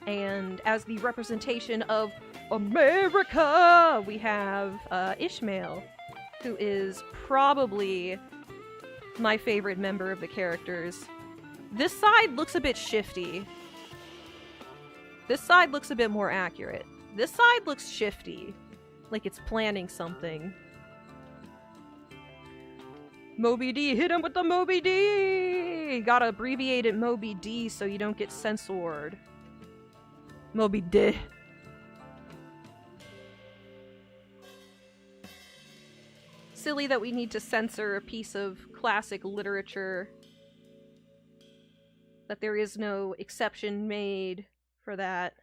And as the representation of America, we have Ishmael, who is probably my favorite member of the characters. This side looks a bit shifty. This side looks a bit more accurate. This side looks shifty, like it's planning something. Moby D, hit him with the Moby D! Gotta abbreviate it Moby D so you don't get censored. Moby D. Silly that we need to censor a piece of classic literature. That there is no exception made for that.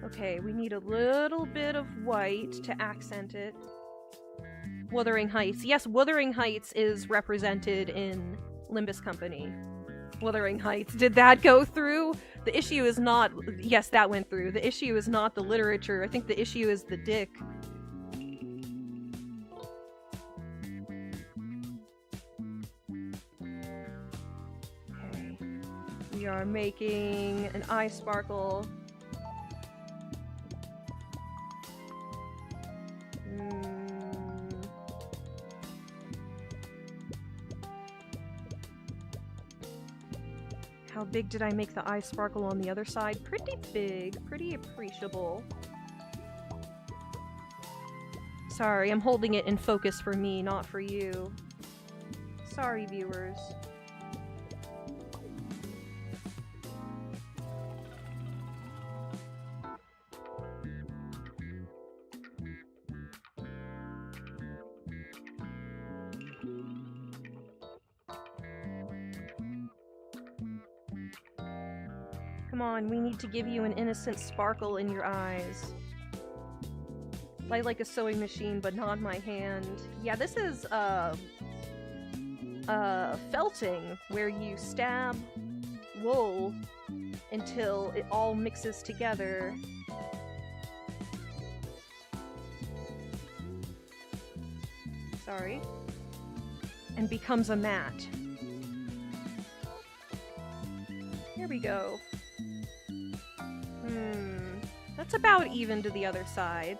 Okay, we need a little bit of white to accent it. Wuthering Heights. Yes, Wuthering Heights is represented in Limbus Company. Wuthering Heights. Did that go through? The issue is not... Yes, that went through. The issue is not the literature. I think the issue is the dick. Okay. We are making an eye sparkle. How big did I make the eye sparkle on the other side? Pretty big, pretty appreciable. Sorry, I'm holding it in focus for me, not for you. Sorry, viewers. Come on, we need to give you an innocent sparkle in your eyes. Like a sewing machine, but not my hand. Yeah, this is, felting, where you stab wool until it all mixes together. Sorry. And becomes a mat. Here we go. That's about even to the other side.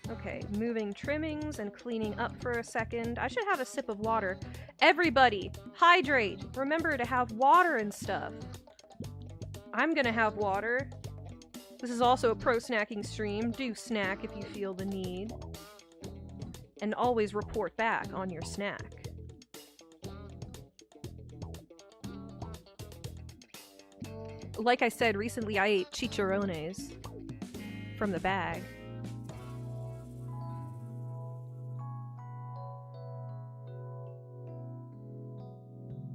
Okay, moving trimmings and cleaning up for a second. I should have a sip of water. Everybody, hydrate! Remember to have water and stuff. I'm gonna have water. This is also a pro-snacking stream. Do snack if you feel the need. And always report back on your snack. Like I said, recently I ate chicharrones from the bag.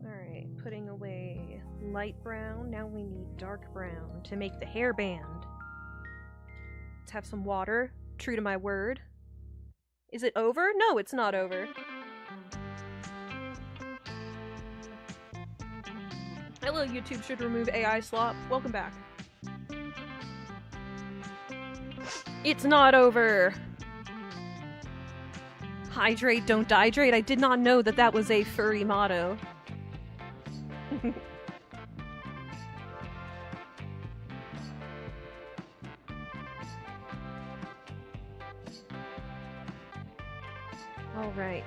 Alright, putting away light brown. Now we need dark brown to make the hairband. Let's have some water. True to my word. Is it over? No, it's not over. Hello, YouTube should remove AI slop. Welcome back. It's not over. Hydrate, don't dihydrate. I did not know that that was a furry motto. All right.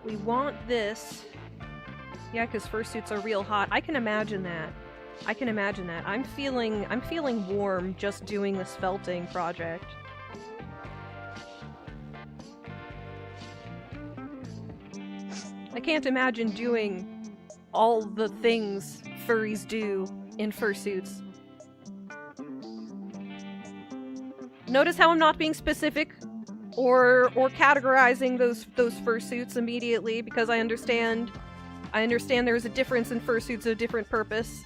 We want this. Yeah, because fursuits are real hot. I can imagine that. I can imagine that. I'm feeling warm just doing this felting project. I can't imagine doing all the things furries do in fursuits. Notice how I'm not being specific or categorizing those fursuits immediately, because I understand there's a difference in fursuits of different purpose.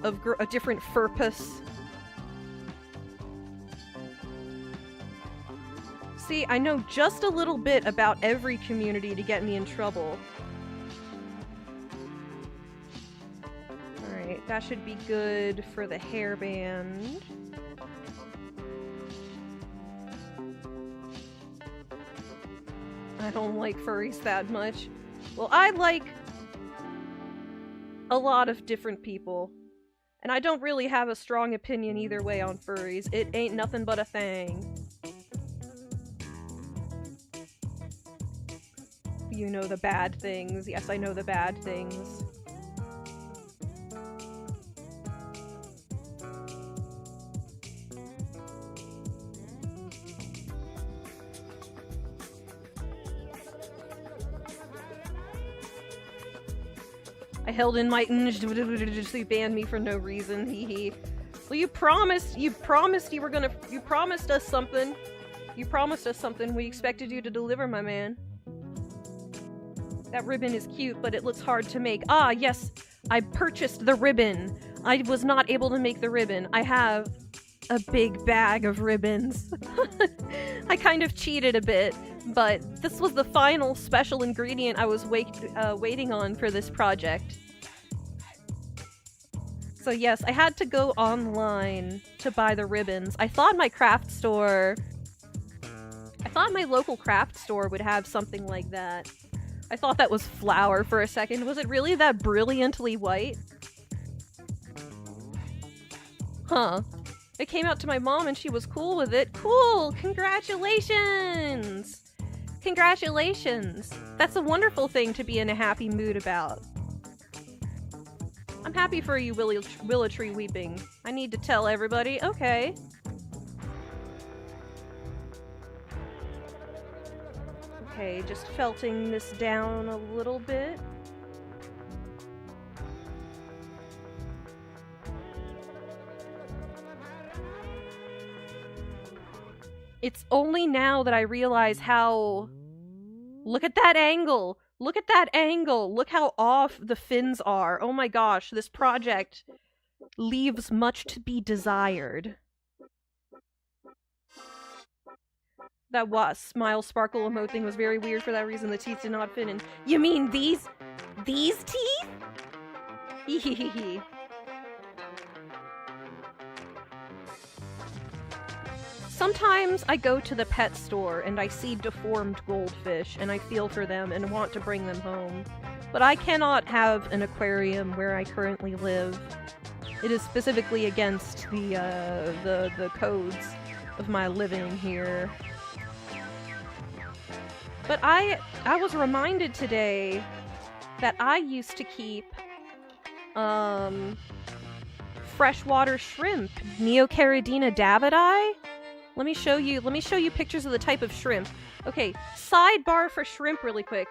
Of a different furpose. See, I know just a little bit about every community to get me in trouble. Alright, that should be good for the hairband. I don't like furries that much. Well, I like a lot of different people. And I don't really have a strong opinion either way on furries. It ain't nothing but a thing. You know the bad things. Yes, I know the bad things. I held in my they banned me for no reason. Hee. Well, you promised you promised us something. You promised us something. We expected you to deliver, my man. That ribbon is cute, but it looks hard to make. Ah, yes, I purchased the ribbon. I was not able to make the ribbon. I have a big bag of ribbons. I kind of cheated a bit, but this was the final special ingredient I was waiting on for this project. So yes, I had to go online to buy the ribbons. I thought my local craft store would have something like that. I thought that was flour for a second. Was it really that brilliantly white? Huh. It came out to my mom and she was cool with it. Cool! Congratulations! Congratulations! That's a wonderful thing to be in a happy mood about. I'm happy for you, Willow Tree Weeping. I need to tell everybody. Okay. Okay, just felting this down a little bit. It's only now that I realize how... Look at that angle! Look at that angle! Look how off the fins are! Oh my gosh, this project leaves much to be desired. That smile sparkle emote thing was very weird for that reason. The teeth did not fit in. You mean these teeth? Hehehe. Sometimes I go to the pet store and I see deformed goldfish and I feel for them and want to bring them home. But I cannot have an aquarium where I currently live. It is specifically against the codes of my living here. But I was reminded today that I used to keep freshwater shrimp, Neocaridina davidi. Let me show you pictures of the type of shrimp. Okay, sidebar for shrimp really quick.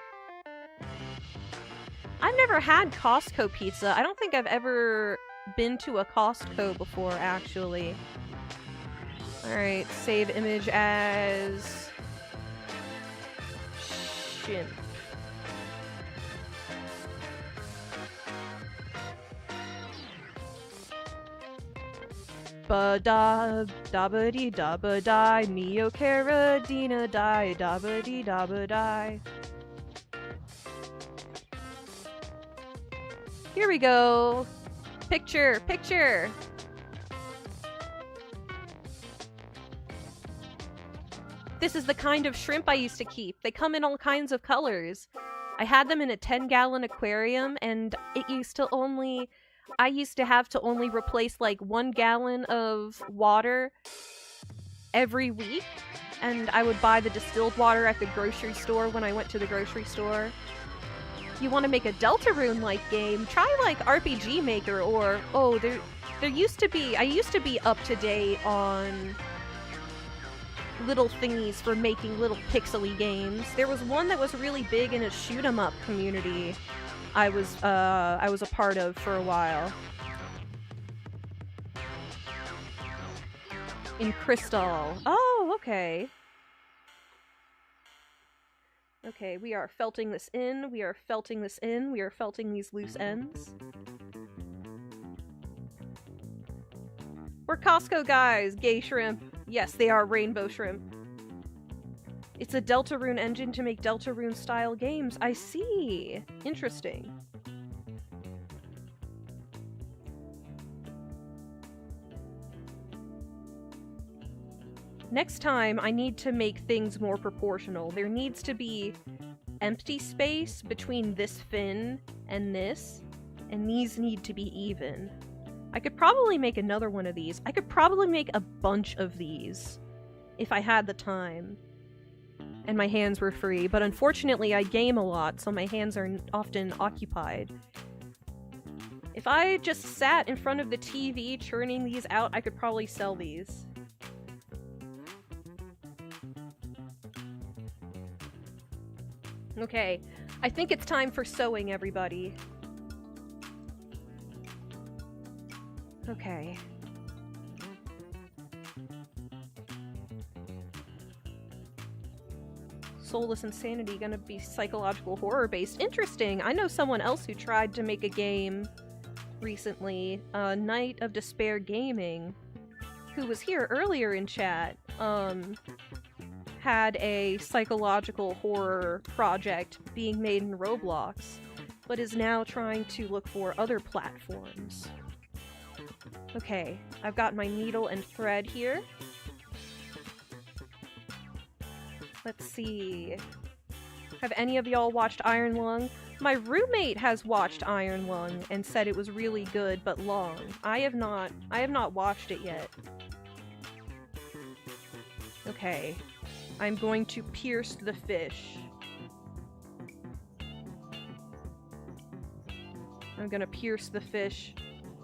I've never had Costco pizza. I don't think I've ever been to a Costco before, actually. Alright, save image as... shrimp. Ba-da, da-ba-dee-da-ba-die, Neocaridina die, da-ba-dee-da-ba-die. Here we go! Picture! Picture! This is the kind of shrimp I used to keep. They come in all kinds of colors. I had them in a 10-gallon aquarium, and it used to only... I used to have to only replace like 1 gallon of water every week, and I would buy the distilled water at the grocery store when I went to the grocery store. You want to make a Deltarune-like game? Try like RPG Maker or... Oh, there used to be... I used to be up to date on little thingies for making little pixely games. There was one that was really big in a shoot-'em-up community I was a part of for a while. In Crystal. Oh, okay. Okay, we are felting this in, we are felting this in, we are felting these loose ends. We're Costco guys, gay shrimp. Yes, they are rainbow shrimp. It's a Deltarune engine to make Deltarune-style games. I see. Interesting. Next time, I need to make things more proportional. There needs to be empty space between this fin and these need to be even. I could probably make another one of these. I could probably make a bunch of these if I had the time and my hands were free, but unfortunately I game a lot, so my hands are often occupied. If I just sat in front of the TV churning these out, I could probably sell these. Okay, I think it's time for sewing, everybody. Okay. Soulless Insanity gonna be psychological horror based. Interesting! I know someone else who tried to make a game recently, Night of Despair Gaming, who was here earlier in chat, had a psychological horror project being made in Roblox, but is now trying to look for other platforms. Okay, I've got my needle and thread here. Let's see. Have any of y'all watched Iron Lung? My roommate has watched Iron Lung and said it was really good but long. I have not watched it yet. Okay. I'm going to pierce the fish. I'm gonna pierce the fish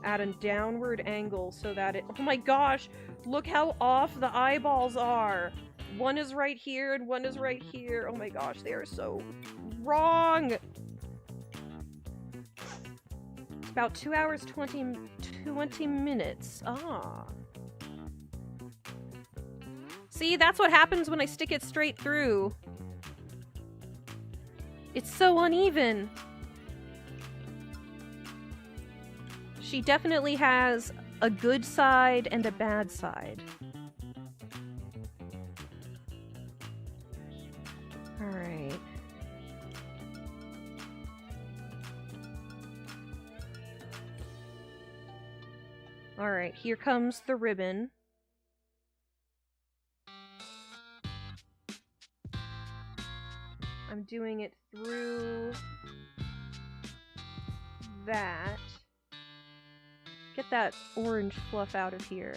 at a downward angle so that it— oh my gosh! Look how off the eyeballs are! One is right here and one is right here. Oh my gosh, they are so wrong! About 2 hours, 20 minutes. Ah. See, that's what happens when I stick it straight through. It's so uneven. She definitely has a good side and a bad side. Alright. Alright, here comes the ribbon. I'm doing it through that. Get that orange fluff out of here.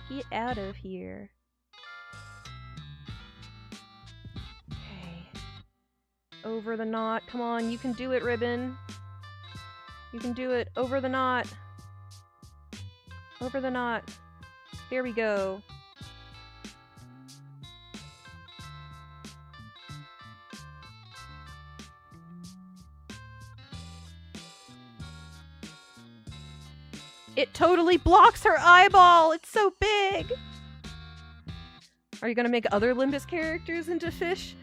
Get out of here. Okay. Over the knot. Come on, you can do it, ribbon. You can do it. Over the knot. Over the knot. There we go. It totally blocks her eyeball! It's so big! Are you gonna make other Limbus characters into fish?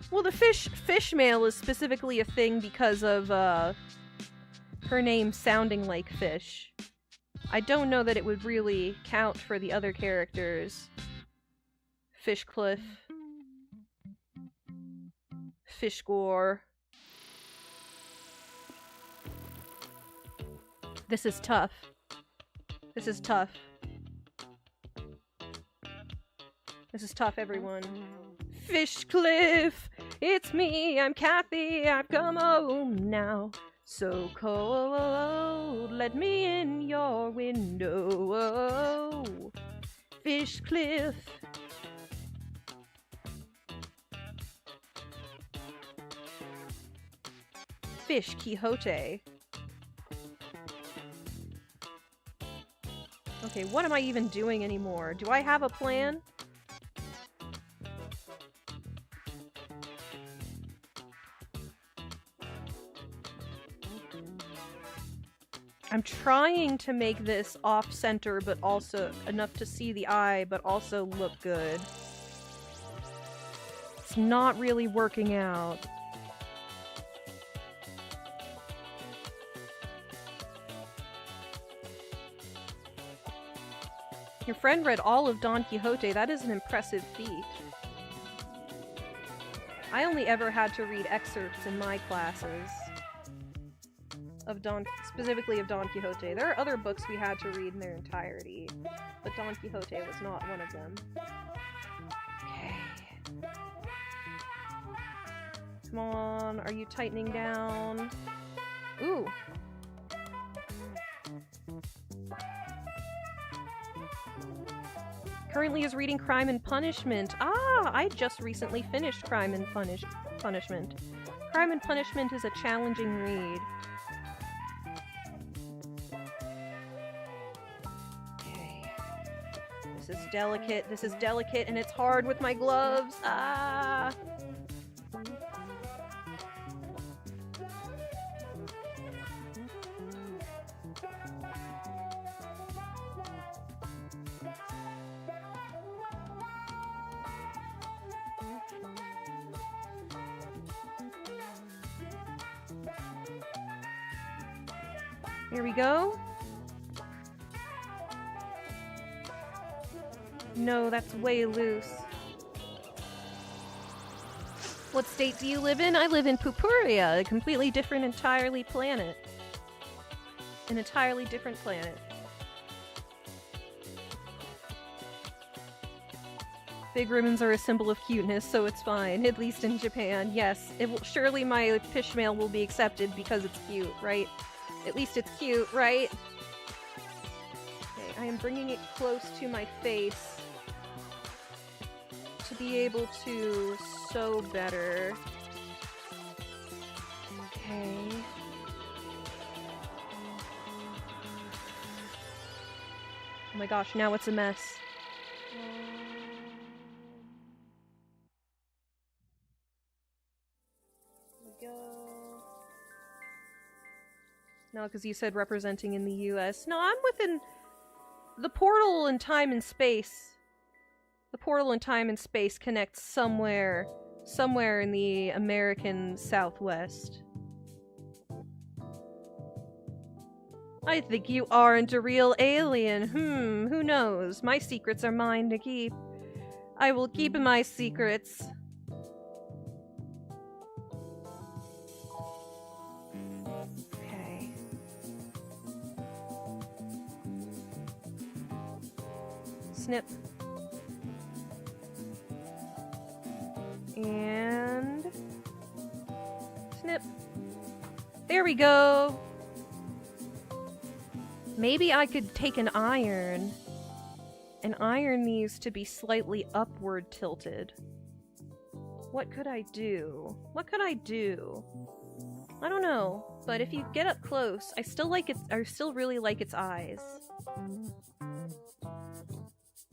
Well, the Fishmael is specifically a thing because of, her name sounding like fish. I don't know that it would really count for the other characters. Fishcliff. Fishgore. This is tough. This is tough. This is tough, everyone. Fishcliff! It's me, I'm Kathy, I've come home now. So cold, let me in your window. Oh, Fishcliff. Fish Quixote. Okay, what am I even doing anymore? Do I have a plan? I'm trying to make this off-center, but also enough to see the eye, but also look good. It's not really working out. Your friend read all of Don Quixote. That is an impressive feat. I only ever had to read excerpts in my classes of specifically of Don Quixote. There are other books we had to read in their entirety, but Don Quixote was not one of them. Okay. Come on, are you tightening down? Ooh. Currently is reading Crime and Punishment. Ah, I just recently finished Crime and Punishment. Crime and Punishment is a challenging read. Okay. This is delicate, and it's hard with my gloves. Ah! Here we go. No, that's way loose. What state do you live in? I live in Pupuria, a completely different, entirely planet. An entirely different planet. Big ribbons are a symbol of cuteness, so it's fine. At least in Japan. Yes, surely my Fishmael will be accepted because it's cute, right? At least it's cute, right? Okay, I am bringing it close to my face to be able to sew better. Okay. Oh my gosh, now it's a mess. Here we go. No, because you said representing in the US. No, I'm within the portal in time and space. The portal in time and space connects somewhere in the American Southwest. I think you aren't a real alien. Who knows? My secrets are mine to keep. I will keep my secrets. Okay. Snip. And... snip. There we go! Maybe I could take an iron and iron these to be slightly upward tilted. What could I do? What could I do? I don't know, but if you get up close, I still really like its eyes.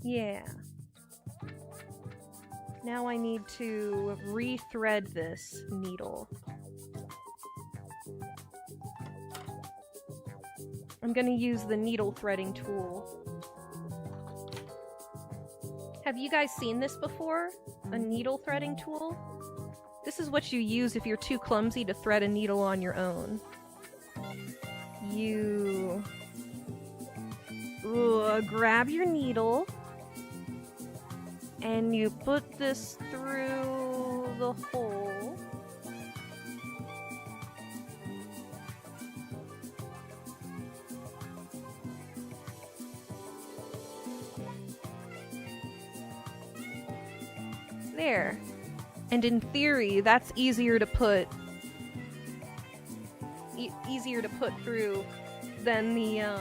Yeah. Now I need to re-thread this needle. I'm gonna use the needle threading tool. Have you guys seen this before? A needle threading tool? This is what you use if you're too clumsy to thread a needle on your own. You... grab your needle, and you put this through the hole. There. And in theory, that's easier to put through than the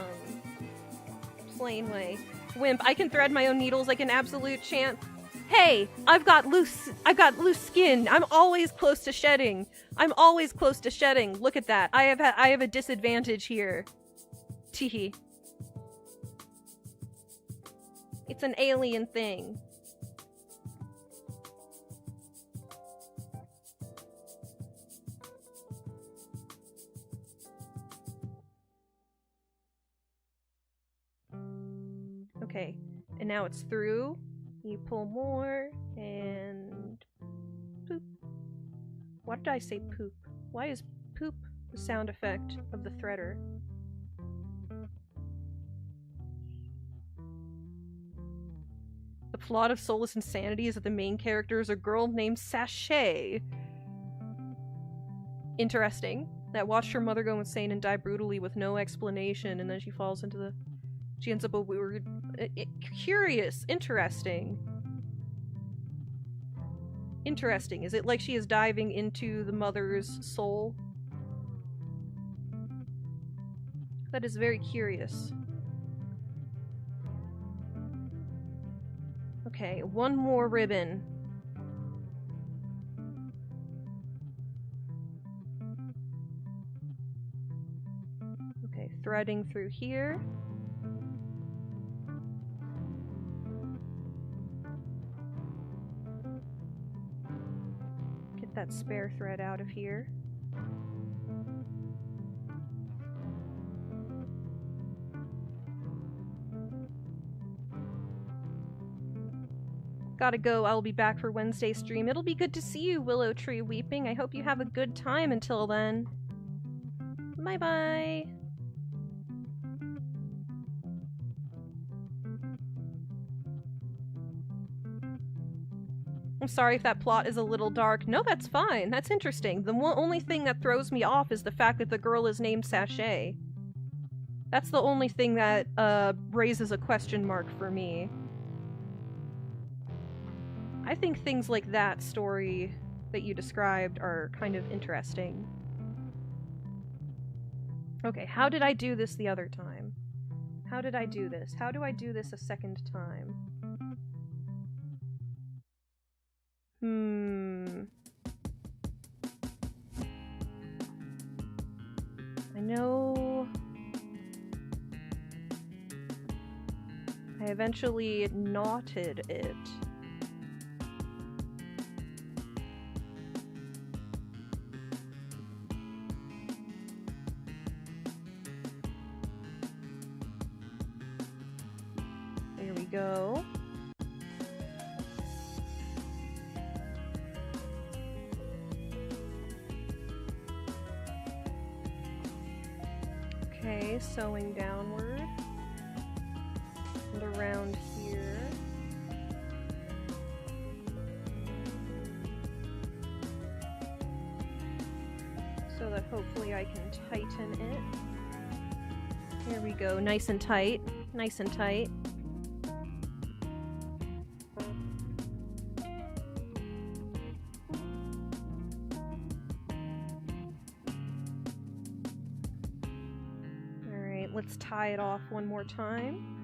plain way. Wimp, I can thread my own needles like an absolute champ. Hey, I've got loose skin. I'm always close to shedding. Look at that. I have a disadvantage here. Teehee. It's an alien thing. Okay, and now it's through. You pull more, and poop. Why did I say poop? Why is poop the sound effect of the threader? The plot of Soulless Insanity is that the main character is a girl named Sachet. Interesting. That watched her mother go insane and die brutally with no explanation, and then she falls into the... She ends up a weird... curious. Interesting. Interesting. Is it like she is diving into the mother's soul? That is very curious. Okay, one more ribbon. Okay, threading through here. That spare thread out of here. Gotta go. I'll be back for Wednesday stream. It'll be good to see you, Willow Tree Weeping. I hope you have a good time until then. Bye-bye. I'm sorry if that plot is a little dark. No, that's fine. That's interesting. The only thing that throws me off is the fact that the girl is named Sachet. That's the only thing that raises a question mark for me. I think things like that story that you described are kind of interesting. Okay, how did I do this the other time? How did I do this? How do I do this a second time? I know I eventually knotted it. There we go. Okay, sewing downward and around here. So that hopefully I can tighten it. There we go, nice and tight, nice and tight. Let's tie it off one more time.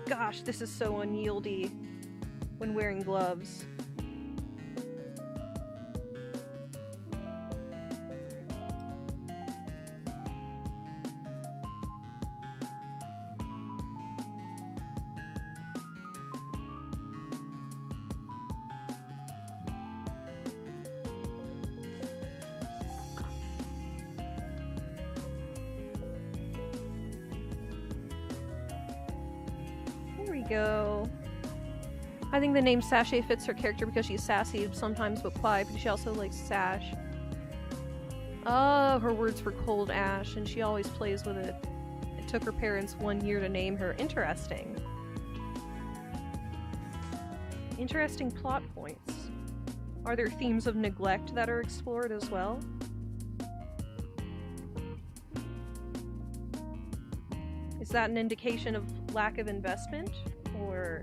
Gosh, this is so unyieldy when wearing gloves. Go. I think the name Sashay fits her character because she's sassy sometimes but quiet, but she also likes sash. Oh, her words for cold ash, and she always plays with it. It took her parents 1 year to name her. Interesting. Interesting plot points. Are there themes of neglect that are explored as well? Is that an indication of lack of investment? Or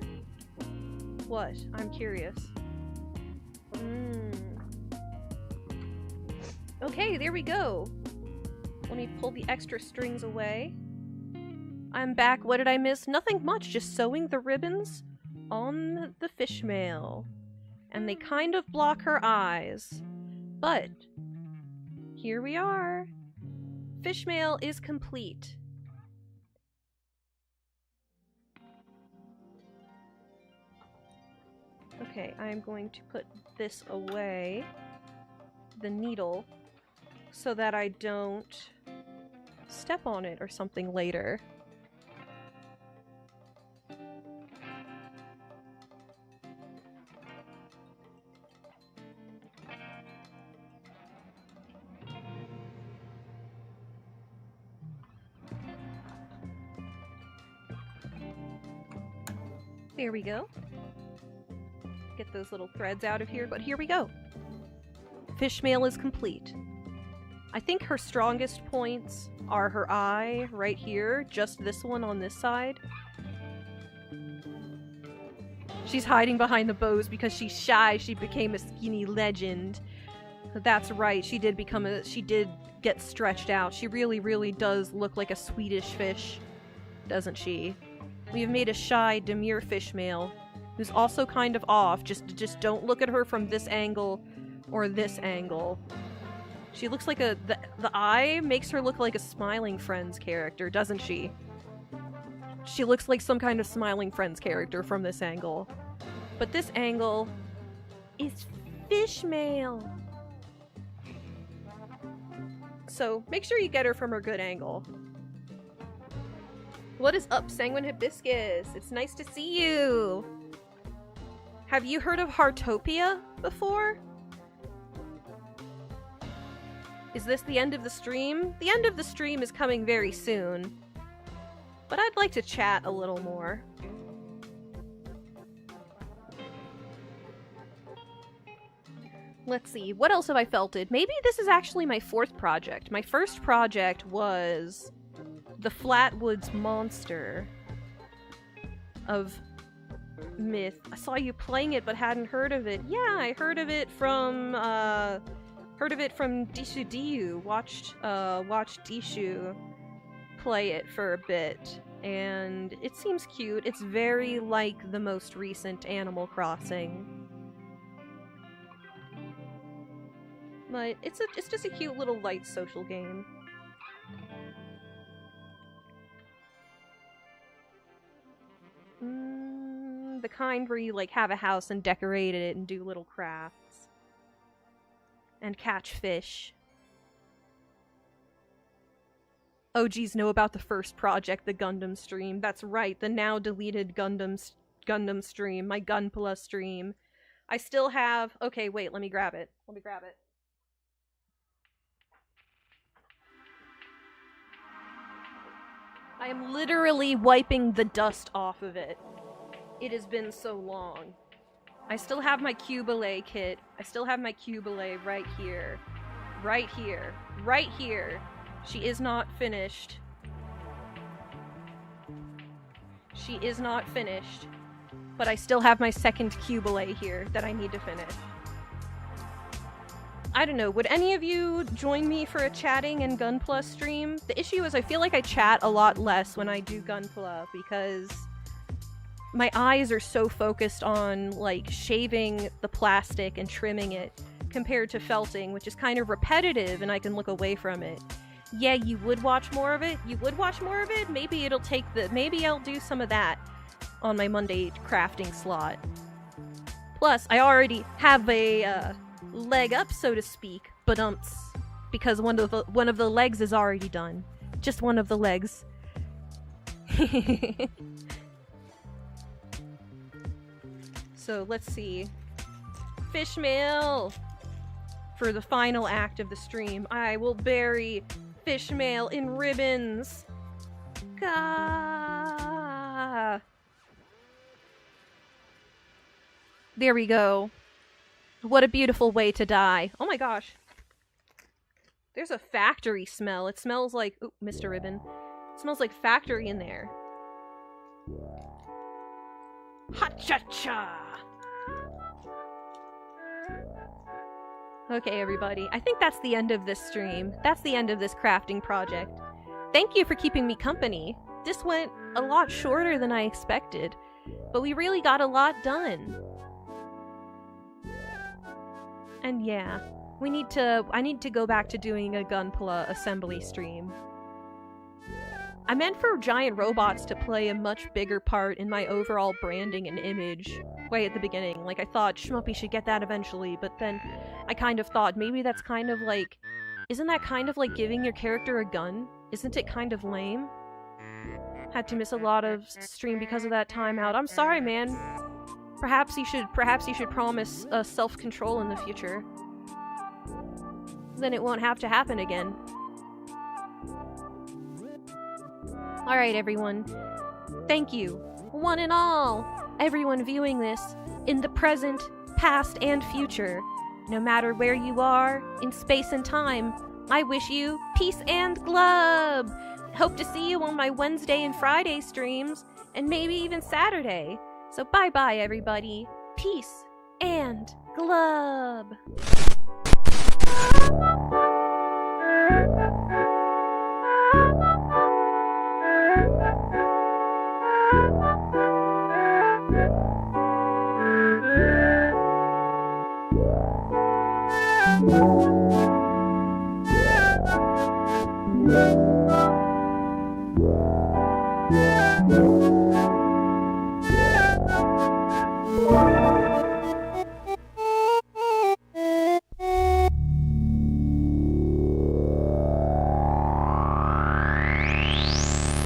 what? I'm curious. Okay, there we go. Let me pull the extra strings away. I'm back. What did I miss? Nothing much, just sewing the ribbons on the Fishmael. And they kind of block her eyes. But here we are. Fishmael is complete. Okay, I'm going to put this away, the needle, so that I don't step on it or something later. There we go. Get those little threads out of here, but here we go. Fishmael is complete. I think her strongest points are her eye right here, just this one on this side. She's hiding behind the bows because she's shy. She became a skinny legend. That's right, she did get stretched out. She really, really does look like a Swedish fish, doesn't she? We have made a shy, demure Fishmael who's also kind of off. Just don't look at her from this angle or this angle. She looks like the eye makes her look like a Smiling Friends character, doesn't she? She looks like some kind of Smiling Friends character from this angle. But this angle is Fishmael. So make sure you get her from her good angle. What is up, Sanguine Hibiscus? It's nice to see you! Have you heard of Heartopia before? Is this the end of the stream? The end of the stream is coming very soon. But I'd like to chat a little more. Let's see, what else have I felted? Maybe this is actually my 4th project. My first project was the Flatwoods Monster of Myth. I saw you playing it but hadn't heard of it. Yeah, I heard of it from Heard of it from Dishu Diu. Watched Dishu play it for a bit, and it seems cute. It's very like the most recent Animal Crossing. But it's just a cute little light social game. The kind where you like have a house and decorate it and do little crafts. And catch fish. OGs know about the first project, the Gundam stream. That's right, the now deleted Gundam stream, my Gunpla stream. I still have... Okay, wait, let me grab it. I am literally wiping the dust off of it. It has been so long. I still have my Cubile kit. I still have my Cubile right here. Right here. Right here. She is not finished. She is not finished. But I still have my second Cubile here that I need to finish. I don't know, would any of you join me for a chatting and Gunpla stream? The issue is I feel like I chat a lot less when I do Gunpla because my eyes are so focused on, like, shaving the plastic and trimming it compared to felting, which is kind of repetitive and I can look away from it. Yeah, you would watch more of it? You would watch more of it? Maybe it'll take maybe I'll do some of that on my Monday crafting slot. Plus, I already have a, leg up, so to speak, because one of the legs is already done. Just one of the legs. So let's see. Fishmael! For the final act of the stream, I will bury Fishmael in ribbons. Gah! There we go. What a beautiful way to die. Oh my gosh. There's a factory smell. It smells like... Ooh, Mr. Ribbon. It smells like factory in there. Ha-cha-cha! Okay, everybody. I think that's the end of this stream. That's the end of this crafting project. Thank you for keeping me company. This went a lot shorter than I expected, but we really got a lot done. And yeah, I need to go back to doing a Gunpla assembly stream. I meant for giant robots to play a much bigger part in my overall branding and image way at the beginning. Like, I thought Shmuppi should get that eventually, but then I kind of thought maybe that's kind of like... Isn't that kind of like giving your character a gun? Isn't it kind of lame? Had to miss a lot of stream because of that timeout. I'm sorry, man. Perhaps you should promise self-control in the future. Then it won't have to happen again. Alright, everyone. Thank you, one and all, everyone viewing this, in the present, past, and future. No matter where you are, in space and time, I wish you peace and glub! Hope to see you on my Wednesday and Friday streams, and maybe even Saturday. So bye-bye, everybody. Peace and glub! Yeah.